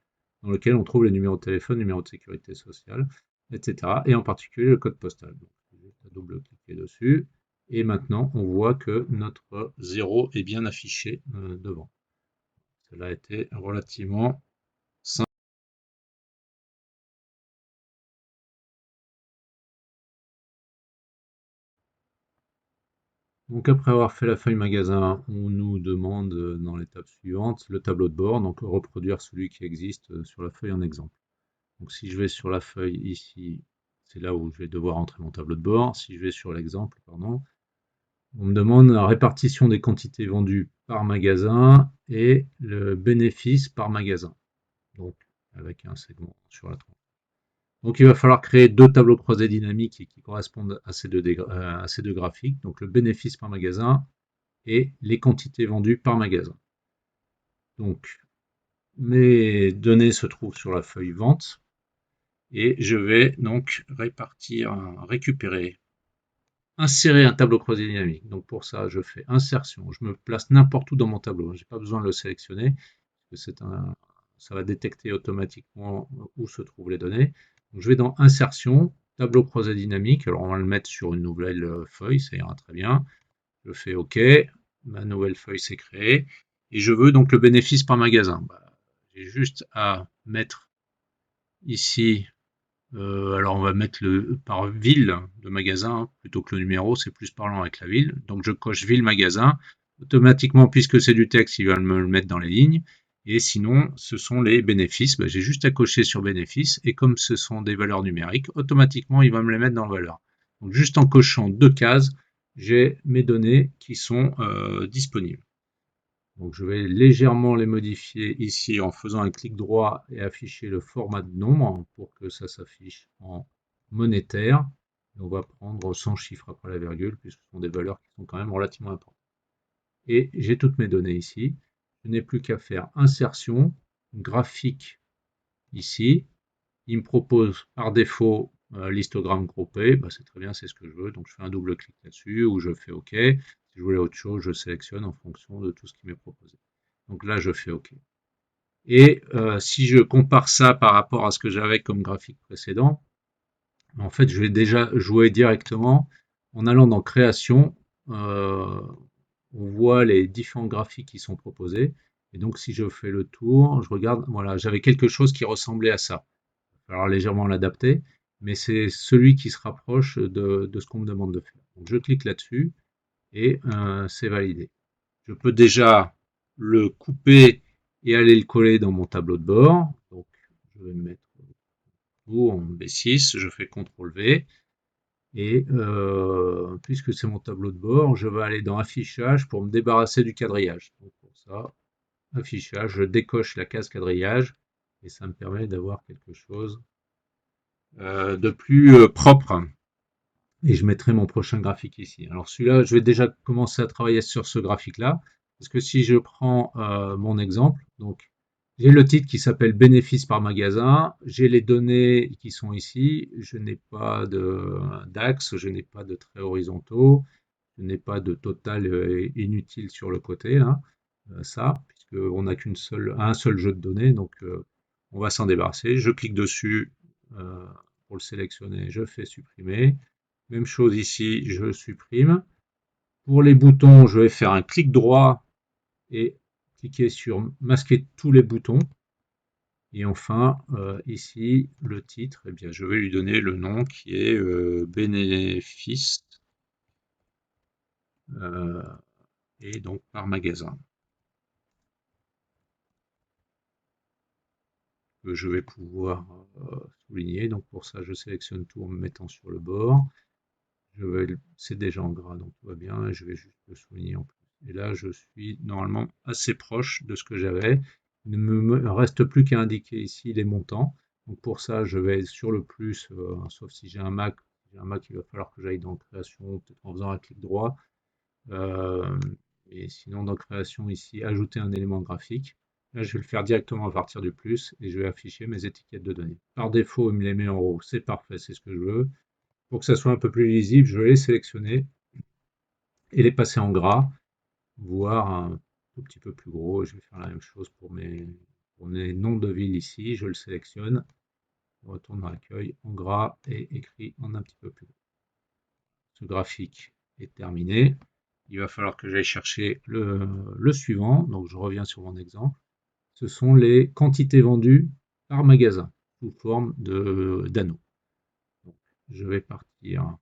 dans lequel on trouve les numéros de téléphone, numéros de sécurité sociale, etc. Et en particulier le code postal. Donc, je vais juste double-cliquer dessus. Et maintenant, on voit que notre 0 est bien affiché devant. Cela a été relativement simple. Donc après avoir fait la feuille magasin, on nous demande dans l'étape suivante le tableau de bord, donc reproduire celui qui existe sur la feuille en exemple. Donc si je vais sur la feuille ici, c'est là où je vais devoir entrer mon tableau de bord. Si je vais sur l'exemple, pardon, on me demande la répartition des quantités vendues par magasin et le bénéfice par magasin. Donc avec un segment sur la tranche. Donc il va falloir créer deux tableaux croisés dynamiques qui correspondent à ces deux graphiques. Donc le bénéfice par magasin et les quantités vendues par magasin. Donc mes données se trouvent sur la feuille vente et je vais donc récupérer, insérer un tableau croisé dynamique. Donc pour ça, je fais insertion, je me place n'importe où dans mon tableau. Je n'ai pas besoin de le sélectionner, parce que ça va détecter automatiquement où se trouvent les données. Donc je vais dans insertion, tableau croisé dynamique. Alors on va le mettre sur une nouvelle feuille, ça ira très bien. Je fais OK, ma nouvelle feuille s'est créée, et je veux donc le bénéfice par magasin. J'ai juste à mettre ici, alors on va mettre le par ville de magasin plutôt que le numéro, c'est plus parlant avec la ville. Donc je coche ville magasin. Automatiquement, puisque c'est du texte, il va me le mettre dans les lignes. Et sinon, ce sont les bénéfices. J'ai juste à cocher sur bénéfices. Et comme ce sont des valeurs numériques, automatiquement, il va me les mettre dans valeur. Donc juste en cochant deux cases, j'ai mes données qui sont disponibles. Donc je vais légèrement les modifier ici en faisant un clic droit et afficher le format de nombre pour que ça s'affiche en monétaire. Et on va prendre 100 chiffres après la virgule puisque ce sont des valeurs qui sont quand même relativement importantes. Et j'ai toutes mes données ici. Je n'ai plus qu'à faire insertion, graphique ici. Il me propose par défaut l'histogramme groupé. C'est très bien, c'est ce que je veux. Donc je fais un double clic là-dessus ou je fais OK. Si je voulais autre chose, je sélectionne en fonction de tout ce qui m'est proposé. Donc là, je fais OK. Et si je compare ça par rapport à ce que j'avais comme graphique précédent, en fait, je vais déjà jouer directement en allant dans Création. On voit les différents graphiques qui sont proposés. Et donc, si je fais le tour, je regarde, voilà, j'avais quelque chose qui ressemblait à ça. Il va falloir légèrement l'adapter, mais c'est celui qui se rapproche de ce qu'on me demande de faire. Donc, je clique là-dessus et c'est validé. Je peux déjà le couper et aller le coller dans mon tableau de bord. Donc, je vais me mettre tout en B6, je fais CTRL V. Et puisque c'est mon tableau de bord, je vais aller dans Affichage pour me débarrasser du quadrillage. Donc pour ça, Affichage, je décoche la case quadrillage et ça me permet d'avoir quelque chose de plus propre. Et je mettrai mon prochain graphique ici. Alors celui-là, je vais déjà commencer à travailler sur ce graphique-là. Parce que si je prends mon exemple, donc j'ai le titre qui s'appelle bénéfice par magasin, j'ai les données qui sont ici, je n'ai pas d'axe, je n'ai pas de traits horizontaux, je n'ai pas de total inutile sur le côté, là, puisqu'on n'a un seul jeu de données, donc on va s'en débarrasser. Je clique dessus pour le sélectionner, je fais supprimer. Même chose ici, je supprime. Pour les boutons, je vais faire un clic droit et cliquer sur masquer tous les boutons. Et enfin, ici, le titre, eh bien, je vais lui donner le nom qui est bénéfice et donc par magasin. Que je vais pouvoir souligner. Donc pour ça, je sélectionne tout en me mettant sur le bord. C'est déjà en gras, donc tout va bien. Je vais juste le souligner en plus. Et là, je suis normalement assez proche de ce que j'avais. Il ne me reste plus qu'à indiquer ici les montants. Donc pour ça, je vais sur le plus, sauf si j'ai un Mac. Il va falloir que j'aille dans Création, peut-être en faisant un clic droit. Et sinon, dans Création, ici, ajouter un élément graphique. Là, je vais le faire directement à partir du plus et je vais afficher mes étiquettes de données. Par défaut, il me les met en haut. C'est parfait, c'est ce que je veux. Pour que ça soit un peu plus lisible, je vais les sélectionner et les passer en gras, voire un tout petit peu plus gros. Je vais faire la même chose pour mes noms de ville ici. Je le sélectionne, je retourne dans l'accueil en gras et écrit en un petit peu plus gros. Ce graphique est terminé. Il va falloir que j'aille chercher le suivant. Donc je reviens sur mon exemple. Ce sont les quantités vendues par magasin sous forme d'anneaux. Je vais partir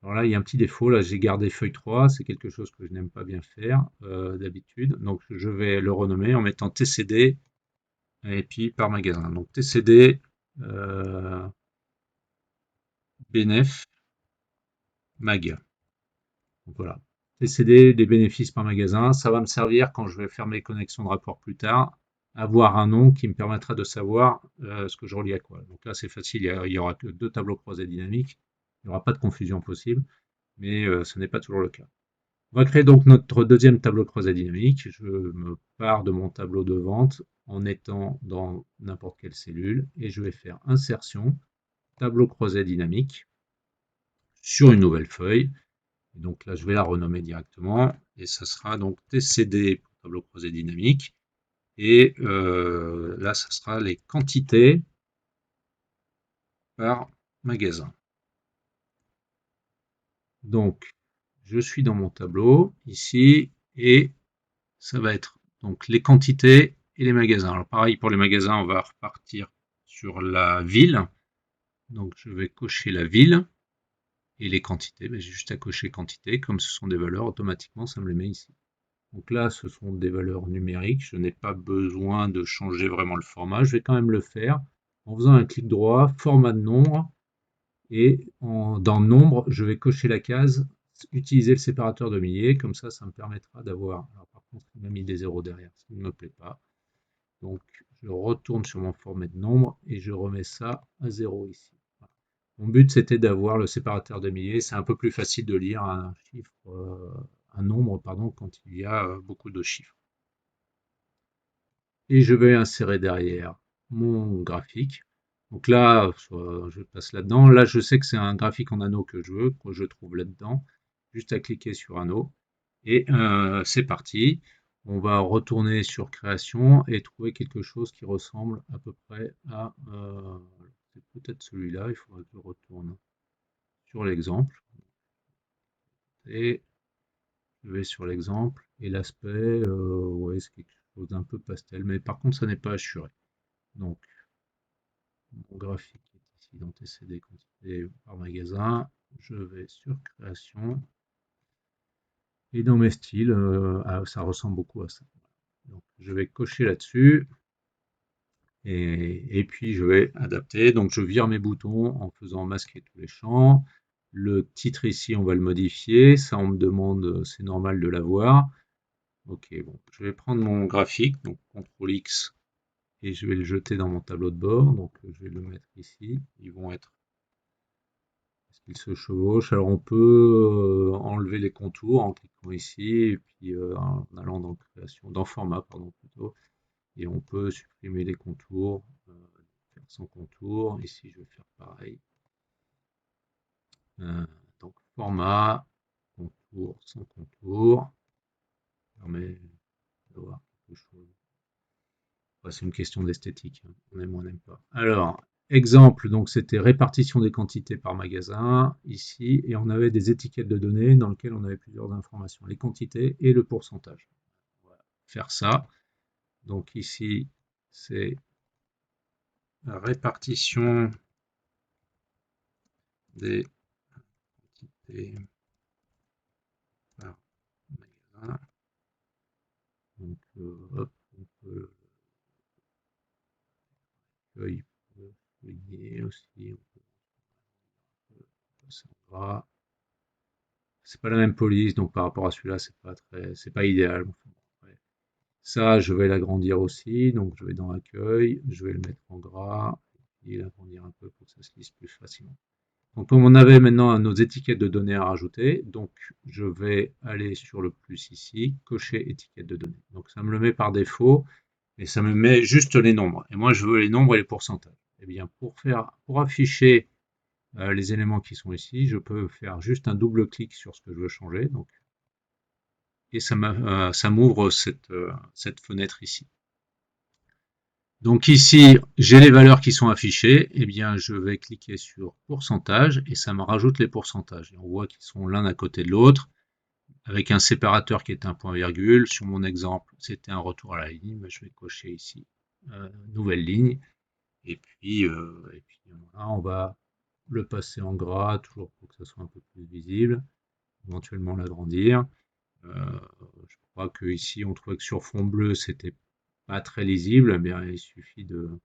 Alors là, il y a un petit défaut. Là, j'ai gardé feuille 3. C'est quelque chose que je n'aime pas bien faire d'habitude. Donc, je vais le renommer en mettant TCD et puis par magasin. Donc, TCD Benef Mag. Donc voilà. TCD des bénéfices par magasin. Ça va me servir quand je vais faire mes connexions de rapport plus tard. Avoir un nom qui me permettra de savoir ce que je relie à quoi. Donc là, c'est facile. Il y aura que 2 tableaux croisés dynamiques. Il n'y aura pas de confusion possible. Mais ce n'est pas toujours le cas. On va créer donc notre deuxième tableau croisé dynamique. Je me pars de mon tableau de vente en étant dans n'importe quelle cellule et je vais faire insertion, tableau croisé dynamique sur une nouvelle feuille. Et donc là, je vais la renommer directement et ça sera donc TCD pour tableau croisé dynamique. Et là, ça sera les quantités par magasin. Donc, je suis dans mon tableau ici et ça va être donc les quantités et les magasins. Alors pareil pour les magasins, on va repartir sur la ville. Donc je vais cocher la ville et les quantités. J'ai juste à cocher quantité. Comme ce sont des valeurs, automatiquement ça me les met ici. Donc là, ce sont des valeurs numériques. Je n'ai pas besoin de changer vraiment le format. Je vais quand même le faire en faisant un clic droit, format de nombre. Et dans nombre, je vais cocher la case utiliser le séparateur de milliers. Comme ça me permettra d'avoir. Alors par contre, il m'a mis des zéros derrière, ce qui ne me plaît pas. Donc je retourne sur mon format de nombre et je remets ça à 0 ici. Voilà. Mon but c'était d'avoir le séparateur de milliers. C'est un peu plus facile de lire un chiffre, un nombre pardon, quand il y a beaucoup de chiffres. Et je vais insérer derrière mon graphique. Donc là, je passe là-dedans. Là, je sais que c'est un graphique en anneau que je trouve là-dedans. Juste à cliquer sur anneau. Et c'est parti. On va retourner sur création et trouver quelque chose qui ressemble à peu près à... c'est peut-être celui-là, il faudra que je retourne sur l'exemple. Et je vais sur l'exemple. Et l'aspect, ouais, c'est quelque chose d'un peu pastel. Mais par contre, ça n'est pas assuré. Donc, mon graphique est ici dans TCD quantité par magasin. Je vais sur création. Et dans mes styles, ça ressemble beaucoup à ça. Donc, je vais cocher là-dessus. Et puis, je vais adapter. Donc, je vire mes boutons en faisant masquer tous les champs. Le titre ici, on va le modifier. Ça, on me demande, c'est normal de l'avoir. Ok, bon, je vais prendre mon graphique, donc CTRL X, et je vais le jeter dans mon tableau de bord. Donc, je vais le mettre ici. Ils vont être ils se chevauchent. Alors on peut enlever les contours en cliquant ici et puis en allant dans création, dans format pardon plutôt, et on peut supprimer les contours, faire sans contour. Ici je vais faire pareil. Donc format, contour, sans contour. Ça permet d'avoir quelque chose. C'est une question d'esthétique, hein. On aime ou on n'aime pas. Alors, exemple, donc c'était répartition des quantités par magasin, ici, et on avait des étiquettes de données dans lesquelles on avait plusieurs informations, les quantités et le pourcentage. On va faire ça. Donc ici, c'est la répartition des quantités par magasin. Donc, hop, on peut feuiller aussi, on peut passer en gras. C'est pas la même police, donc par rapport à celui-là, c'est pas idéal. Ouais. Ça, je vais l'agrandir aussi, donc je vais dans accueil, je vais le mettre en gras, et l'agrandir un peu pour que ça se lise plus facilement. Donc comme on avait maintenant nos étiquettes de données à rajouter, donc je vais aller sur le plus ici, cocher étiquette de données. Donc ça me le met par défaut, et ça me met juste les nombres. Et moi je veux les nombres et les pourcentages. Eh bien pour afficher les éléments qui sont ici, je peux faire juste un double clic sur ce que je veux changer, donc, et ça m'ouvre cette fenêtre ici. Donc ici, j'ai les valeurs qui sont affichées, et bien je vais cliquer sur pourcentage et ça me rajoute les pourcentages. Et on voit qu'ils sont l'un à côté de l'autre, avec un séparateur qui est un point virgule. Sur mon exemple, c'était un retour à la ligne, mais je vais cocher ici nouvelle ligne, et puis voilà, on va le passer en gras, toujours pour que ça soit un peu plus visible, éventuellement l'agrandir. Je crois que ici on trouvait que sur fond bleu c'était pas très lisible, eh bien il suffit de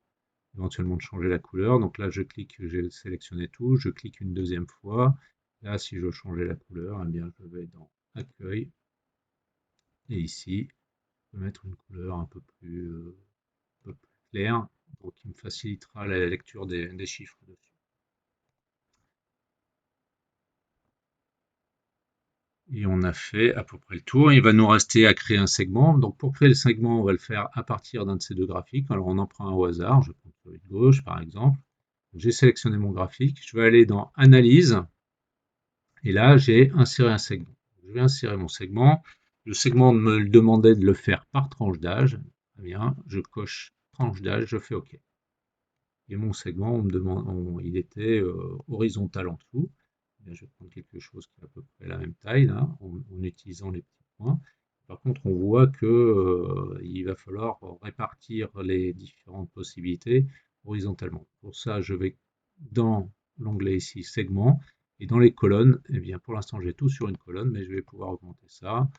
éventuellement de changer la couleur. Donc là je clique, j'ai sélectionné tout, je clique une deuxième fois. Là si je veux changer la couleur, eh bien je vais dans accueil et ici je peux mettre une couleur un peu plus claire, donc qui me facilitera la lecture des chiffres dessus. Et on a fait à peu près le tour. Il va nous rester à créer un segment. Donc pour créer le segment, on va le faire à partir d'un de ces deux graphiques. Alors on en prend un au hasard. Je prends celui de gauche par exemple. J'ai sélectionné mon graphique. Je vais aller dans Analyse. Et là, j'ai inséré un segment. Je vais insérer mon segment. Le segment me demandait de le faire par tranche d'âge. Eh bien, je coche tranche d'âge, je fais OK. Et mon segment, il était horizontal en dessous. Bien, je vais prendre quelque chose qui est à peu près la même taille, là, en utilisant les petits points. Par contre, on voit que, il va falloir répartir les différentes possibilités horizontalement. Pour ça, je vais dans l'onglet ici, segment, et dans les colonnes, eh bien, pour l'instant, j'ai tout sur une colonne, mais je vais pouvoir augmenter ça,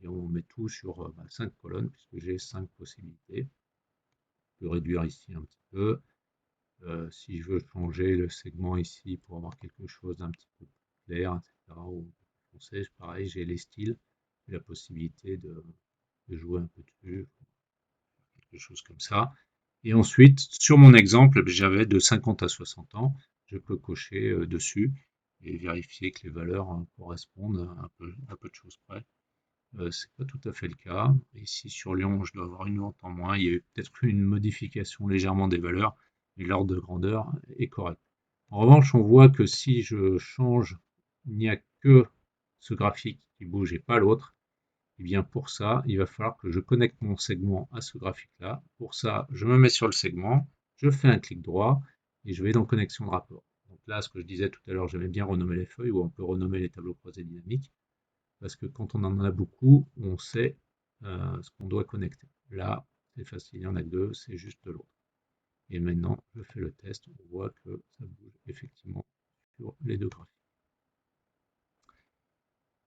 et on met tout sur 5 colonnes, puisque j'ai 5 possibilités. Je peux réduire ici un petit peu. Si je veux changer le segment ici pour avoir quelque chose d'un petit peu plus clair, etc., ou plus foncé, pareil, j'ai les styles, j'ai la possibilité de jouer un peu dessus, quelque chose comme ça. Et ensuite, sur mon exemple, j'avais de 50 à 60 ans, je peux cocher dessus et vérifier que les valeurs correspondent à peu de choses près. C'est pas tout à fait le cas. Ici sur Lyon, je dois avoir une vente en moins. Il y a eu peut-être une modification légèrement des valeurs, mais l'ordre de grandeur est correct. En revanche, on voit que si je change, il n'y a que ce graphique qui bouge et pas l'autre. Et bien pour ça, il va falloir que je connecte mon segment à ce graphique-là. Pour ça, je me mets sur le segment, je fais un clic droit et je vais dans connexion de rapport. Donc là, ce que je disais tout à l'heure, j'aimais bien renommer les feuilles, ou on peut renommer les tableaux croisés dynamiques, parce que quand on en a beaucoup, on sait ce qu'on doit connecter. Là, c'est facile, il y en a que deux, c'est juste l'autre. Et maintenant, je fais le test, on voit que ça bouge effectivement sur les deux graphiques.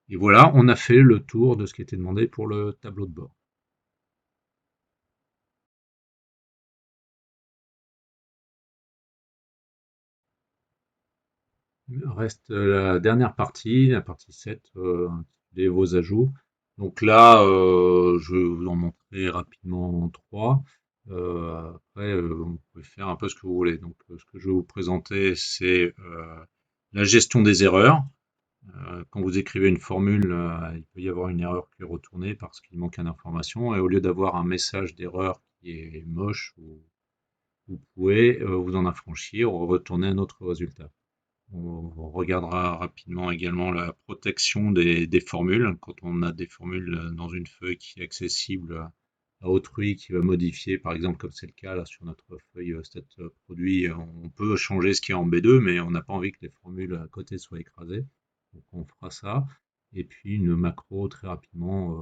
Et voilà, on a fait le tour de ce qui était demandé pour le tableau de bord. Il reste la dernière partie, la partie 7, intitulée vos ajouts. Donc là, je vais vous en montrer rapidement trois. Après, vous pouvez faire un peu ce que vous voulez. Donc, ce que je vais vous présenter, c'est la gestion des erreurs. Quand vous écrivez une formule, il peut y avoir une erreur qui est retournée parce qu'il manque une information. Et au lieu d'avoir un message d'erreur qui est moche, vous pouvez vous en affranchir ou retourner un autre résultat. On regardera rapidement également la protection des formules. Quand on a des formules dans une feuille qui est accessible à autrui, qui va modifier, par exemple, comme c'est le cas là sur notre feuille stat produit, on peut changer ce qui est en B2, mais on n'a pas envie que les formules à côté soient écrasées. Donc on fera ça. Et puis une macro très rapidement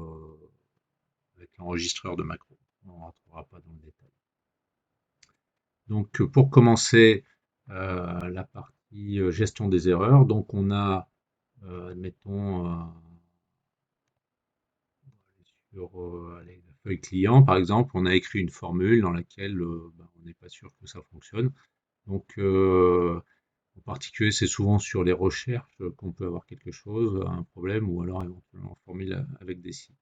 avec l'enregistreur de macro. On ne rentrera pas dans le détail. Donc pour commencer la partie gestion des erreurs, donc on a, admettons, sur allez, la feuille client par exemple, on a écrit une formule dans laquelle on n'est pas sûr que ça fonctionne. Donc en particulier, c'est souvent sur les recherches qu'on peut avoir quelque chose, un problème, ou alors éventuellement en formule avec des signes.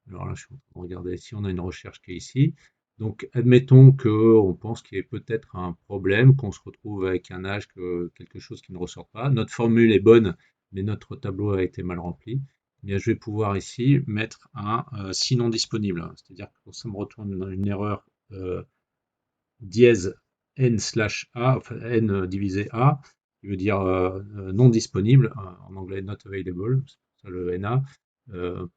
Alors là, je suis en train de regarder ici, on a une recherche qui est ici. Donc, admettons qu'on pense qu'il y ait peut-être un problème, qu'on se retrouve avec un âge, quelque chose qui ne ressort pas. Notre formule est bonne, mais notre tableau a été mal rempli. Eh bien, je vais pouvoir ici mettre un si non disponible. C'est-à-dire que ça me retourne une erreur dièse n slash a, enfin n divisé a, qui veut dire non disponible, en anglais not available, c'est pour ça le NA.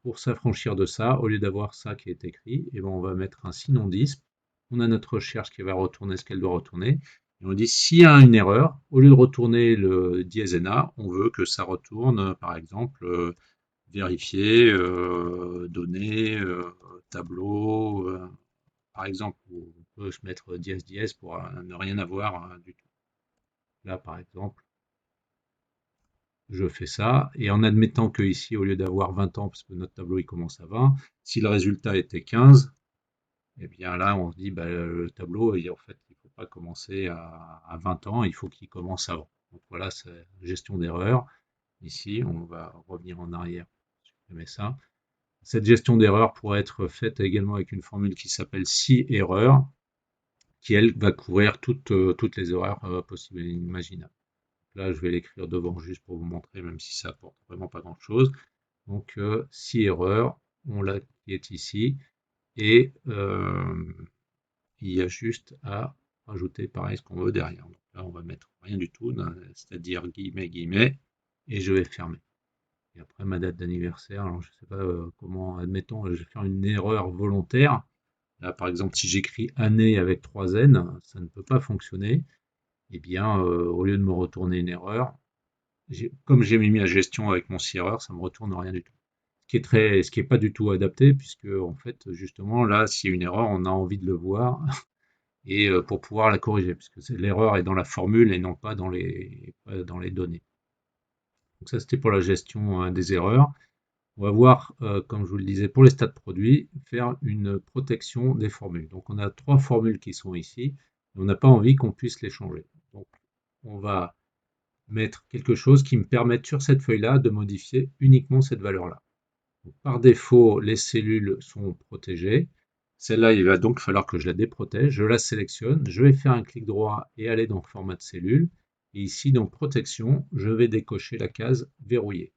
Pour s'affranchir de ça, au lieu d'avoir ça qui est écrit, et ben on va mettre un si non disp. On a notre recherche qui va retourner ce qu'elle doit retourner. Et on dit s'il y a une erreur, au lieu de retourner le dièse NA, on veut que ça retourne, par exemple, vérifier, données, tableau, par exemple, où on peut se mettre dièse dièse pour ne rien avoir du tout. Là, par exemple. je fais ça, et en admettant que ici, au lieu d'avoir 20 ans, parce que notre tableau il commence à 20, si le résultat était 15, et bien là, on se dit, bah, le tableau, en fait, il ne faut pas commencer à 20 ans, il faut qu'il commence avant. Donc voilà, c'est gestion d'erreur. Ici, on va revenir en arrière, supprimer ça. Cette gestion d'erreur pourrait être faite également avec une formule qui s'appelle si erreur, qui elle va couvrir toutes les erreurs possibles et imaginables. Là, je vais l'écrire devant juste pour vous montrer, même si ça apporte vraiment pas grand-chose. Donc, si erreur, on l'a qui est ici, et il y a juste à rajouter pareil ce qu'on veut derrière. Donc là, on va mettre rien du tout, c'est-à-dire guillemets, guillemets, et je vais fermer. Et après, ma date d'anniversaire, alors je ne sais pas comment, admettons, je vais faire une erreur volontaire. Là, par exemple, si j'écris année avec 3 N, ça ne peut pas fonctionner. Eh bien, au lieu de me retourner une erreur, comme j'ai mis la gestion avec mon si erreur, ça me retourne rien du tout. Ce qui est pas du tout adapté, puisque en fait, justement, là, s'il y a une erreur, on a envie de le voir et pour pouvoir la corriger, puisque l'erreur est dans la formule et non pas dans les données. Donc ça, c'était pour la gestion des erreurs. On va voir, comme je vous le disais, pour les stades produits, faire une protection des formules. Donc on a 3 formules qui sont ici, et on n'a pas envie qu'on puisse les changer. Donc on va mettre quelque chose qui me permette sur cette feuille-là de modifier uniquement cette valeur-là. Par défaut, les cellules sont protégées. Celle-là, il va donc falloir que je la déprotège. Je la sélectionne, je vais faire un clic droit et aller dans format de cellule. Et ici, dans protection, je vais décocher la case verrouillée.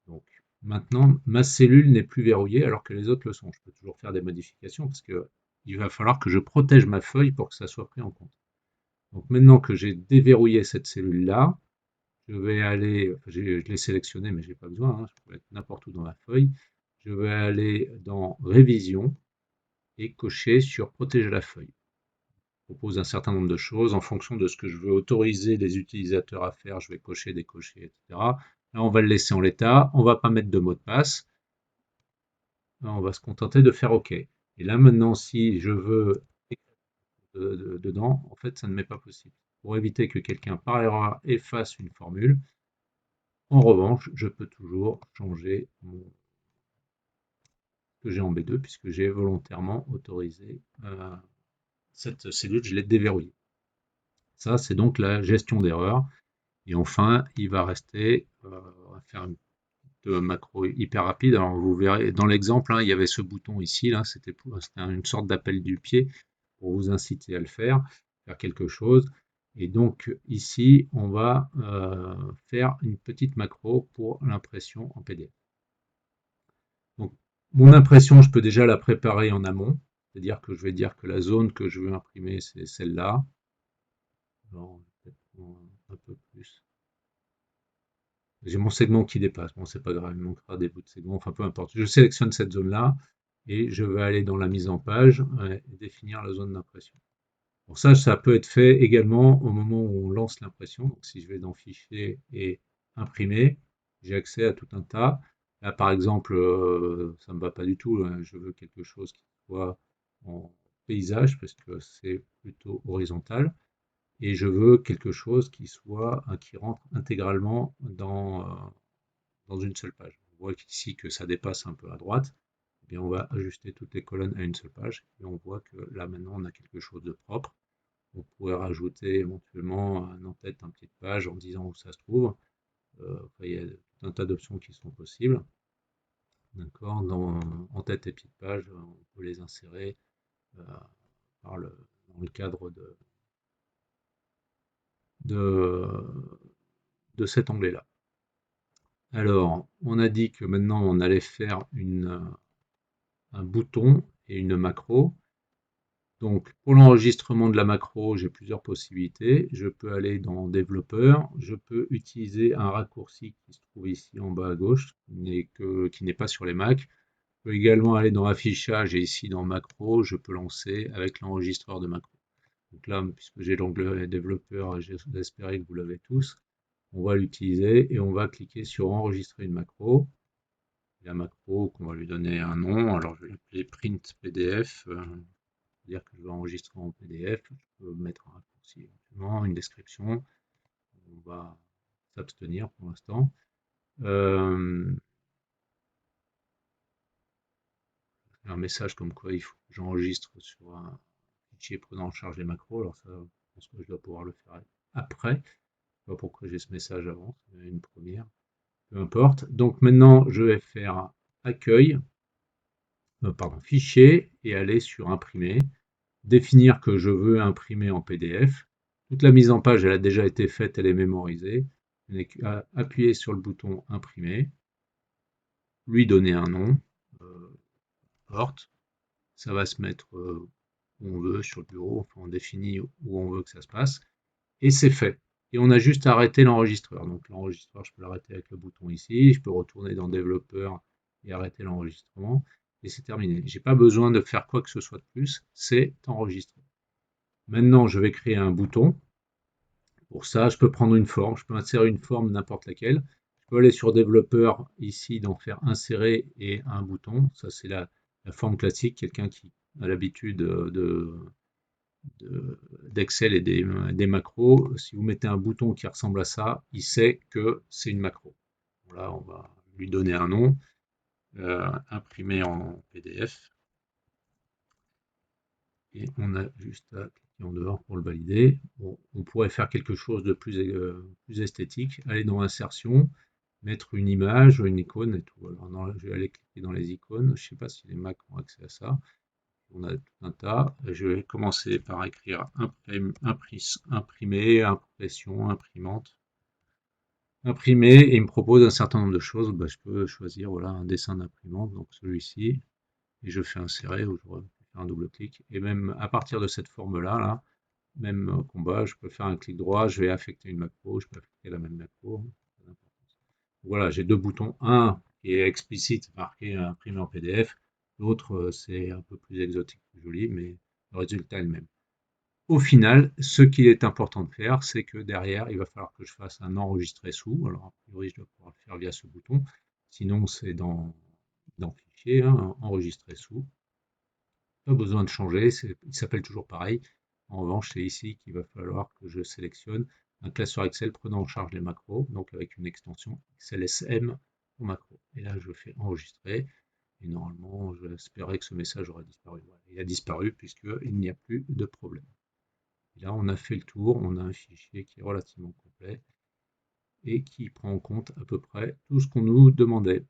Donc maintenant, ma cellule n'est plus verrouillée alors que les autres le sont. Je peux toujours faire des modifications parce qu'il va falloir que je protège ma feuille pour que ça soit pris en compte. Donc maintenant que j'ai déverrouillé cette cellule-là, je vais aller, enfin, je l'ai sélectionné mais je n'ai pas besoin, hein, je peux être n'importe où dans la feuille. Je vais aller dans Révision et cocher sur Protéger la feuille. Je propose un certain nombre de choses en fonction de ce que je veux autoriser les utilisateurs à faire. Je vais cocher, décocher, etc. Là, on va le laisser en l'état. On ne va pas mettre de mot de passe. Là, on va se contenter de faire OK. Et là, maintenant, si je veux dedans, en fait, ça ne m'est pas possible. Pour éviter que quelqu'un, par erreur, efface une formule, en revanche, je peux toujours changer que j'ai en B2 puisque j'ai volontairement autorisé cette cellule, je l'ai déverrouillée. Ça, c'est donc la gestion d'erreur. Et enfin, il va rester, on va faire une macro hyper rapide. Alors vous verrez, dans l'exemple, hein, il y avait ce bouton ici, là, c'était une sorte d'appel du pied pour vous inciter à le faire quelque chose. Et donc ici, on va faire une petite macro pour l'impression en PDF. Donc, mon impression, je peux déjà la préparer en amont, c'est-à-dire que je vais dire que la zone que je veux imprimer, c'est celle-là. Alors, peut-être un peu plus. J'ai mon segment qui dépasse. Bon, c'est pas grave, il manquera des bouts de segment, enfin peu importe. Je sélectionne cette zone-là et je vais aller dans la mise en page et définir la zone d'impression. Pour ça peut être fait également au moment où on lance l'impression. Donc, si je vais dans Fichier et Imprimer, j'ai accès à tout un tas. Là, par exemple, ça ne me va pas du tout. Hein. Je veux quelque chose qui soit en paysage parce que c'est plutôt horizontal. Et je veux quelque chose qui rentre intégralement dans une seule page. On voit ici que ça dépasse un peu à droite. Eh bien, on va ajuster toutes les colonnes à une seule page. Et on voit que là, maintenant, on a quelque chose de propre. On pourrait rajouter éventuellement un en-tête, un petite page en disant où ça se trouve. Après, il y a tout un tas d'options qui sont possibles. D'accord. En-tête et petite page, on peut les insérer euh, dans le cadre de, de cet onglet-là. Alors, on a dit que maintenant on allait faire un bouton et une macro. Donc, pour l'enregistrement de la macro, j'ai plusieurs possibilités. Je peux aller dans Développeur, je peux utiliser un raccourci qui se trouve ici en bas à gauche, qui n'est pas sur les Mac. Je peux également aller dans Affichage et ici dans Macro, je peux lancer avec l'enregistreur de macro. Donc là, puisque j'ai l'onglet Développeur, j'espère que vous l'avez tous, on va l'utiliser et on va cliquer sur Enregistrer une macro. La macro qu'on va lui donner un nom, alors je vais l'appeler Print PDF. C'est-à-dire que je vais enregistrer en PDF, je peux mettre un raccourci éventuellement, une description. On va s'abstenir pour l'instant. Euh, un message comme quoi il faut que j'enregistre sur un fichier prenant en charge les macros. Alors ça, je pense que je dois pouvoir le faire après. Je ne sais pas pourquoi j'ai ce message avant, c'est une première. Peu importe. Donc maintenant, je vais faire accueil, pardon, fichier et aller sur imprimer. Définir que je veux imprimer en PDF. Toute la mise en page, elle a déjà été faite, elle est mémorisée. Je n'ai qu'à appuyer sur le bouton imprimer, lui donner un nom, porte. Ça va se mettre où on veut sur le bureau, enfin on définit où on veut que ça se passe, et c'est fait. Et on a juste à arrêter l'enregistreur. Donc l'enregistreur, je peux l'arrêter avec le bouton ici, je peux retourner dans développeur et arrêter l'enregistrement, et c'est terminé. J'ai pas besoin de faire quoi que ce soit de plus, c'est enregistré. Maintenant, je vais créer un bouton. Pour ça, je peux prendre une forme, je peux insérer une forme n'importe laquelle. Je peux aller sur développeur ici, donc faire insérer et un bouton. Ça, c'est la forme classique. Quelqu'un qui a l'habitude d'Excel et des macros, si vous mettez un bouton qui ressemble à ça, il sait que c'est une macro. Là, on va lui donner un nom, imprimer en PDF. Et on a juste à cliquer en dehors pour le valider. Bon, on pourrait faire quelque chose de plus esthétique, aller dans insertion, mettre une image, une icône et tout. Alors, je vais aller cliquer dans les icônes. Je ne sais pas si les Mac ont accès à ça. On a tout un tas. Je vais commencer par écrire imprimer, impression, imprimante. Imprimer, et il me propose un certain nombre de choses. Bah, je peux choisir voilà, un dessin d'imprimante, donc celui-ci, et je fais insérer, ou je vais faire un double clic. Et même à partir de cette forme-là, là, même combat, je peux faire un clic droit, je vais affecter une macro, je peux affecter la même macro. Voilà, j'ai deux boutons. Un qui est explicite, marqué imprimé en PDF. L'autre, c'est un peu plus exotique, plus joli, mais le résultat est le même. Au final, ce qu'il est important de faire, c'est que derrière, il va falloir que je fasse un enregistrer sous. Alors, a priori, je dois pouvoir le faire via ce bouton. Sinon, c'est dans Fichier, hein, enregistrer sous. Pas besoin de changer, il s'appelle toujours pareil. En revanche, c'est ici qu'il va falloir que je sélectionne un classeur Excel prenant en charge les macros, donc avec une extension XLSM pour macro. Et là, je fais enregistrer. Et normalement, j'espérais que ce message aurait disparu. Voilà, il a disparu puisqu'il n'y a plus de problème. Et là, on a fait le tour, on a un fichier qui est relativement complet et qui prend en compte à peu près tout ce qu'on nous demandait.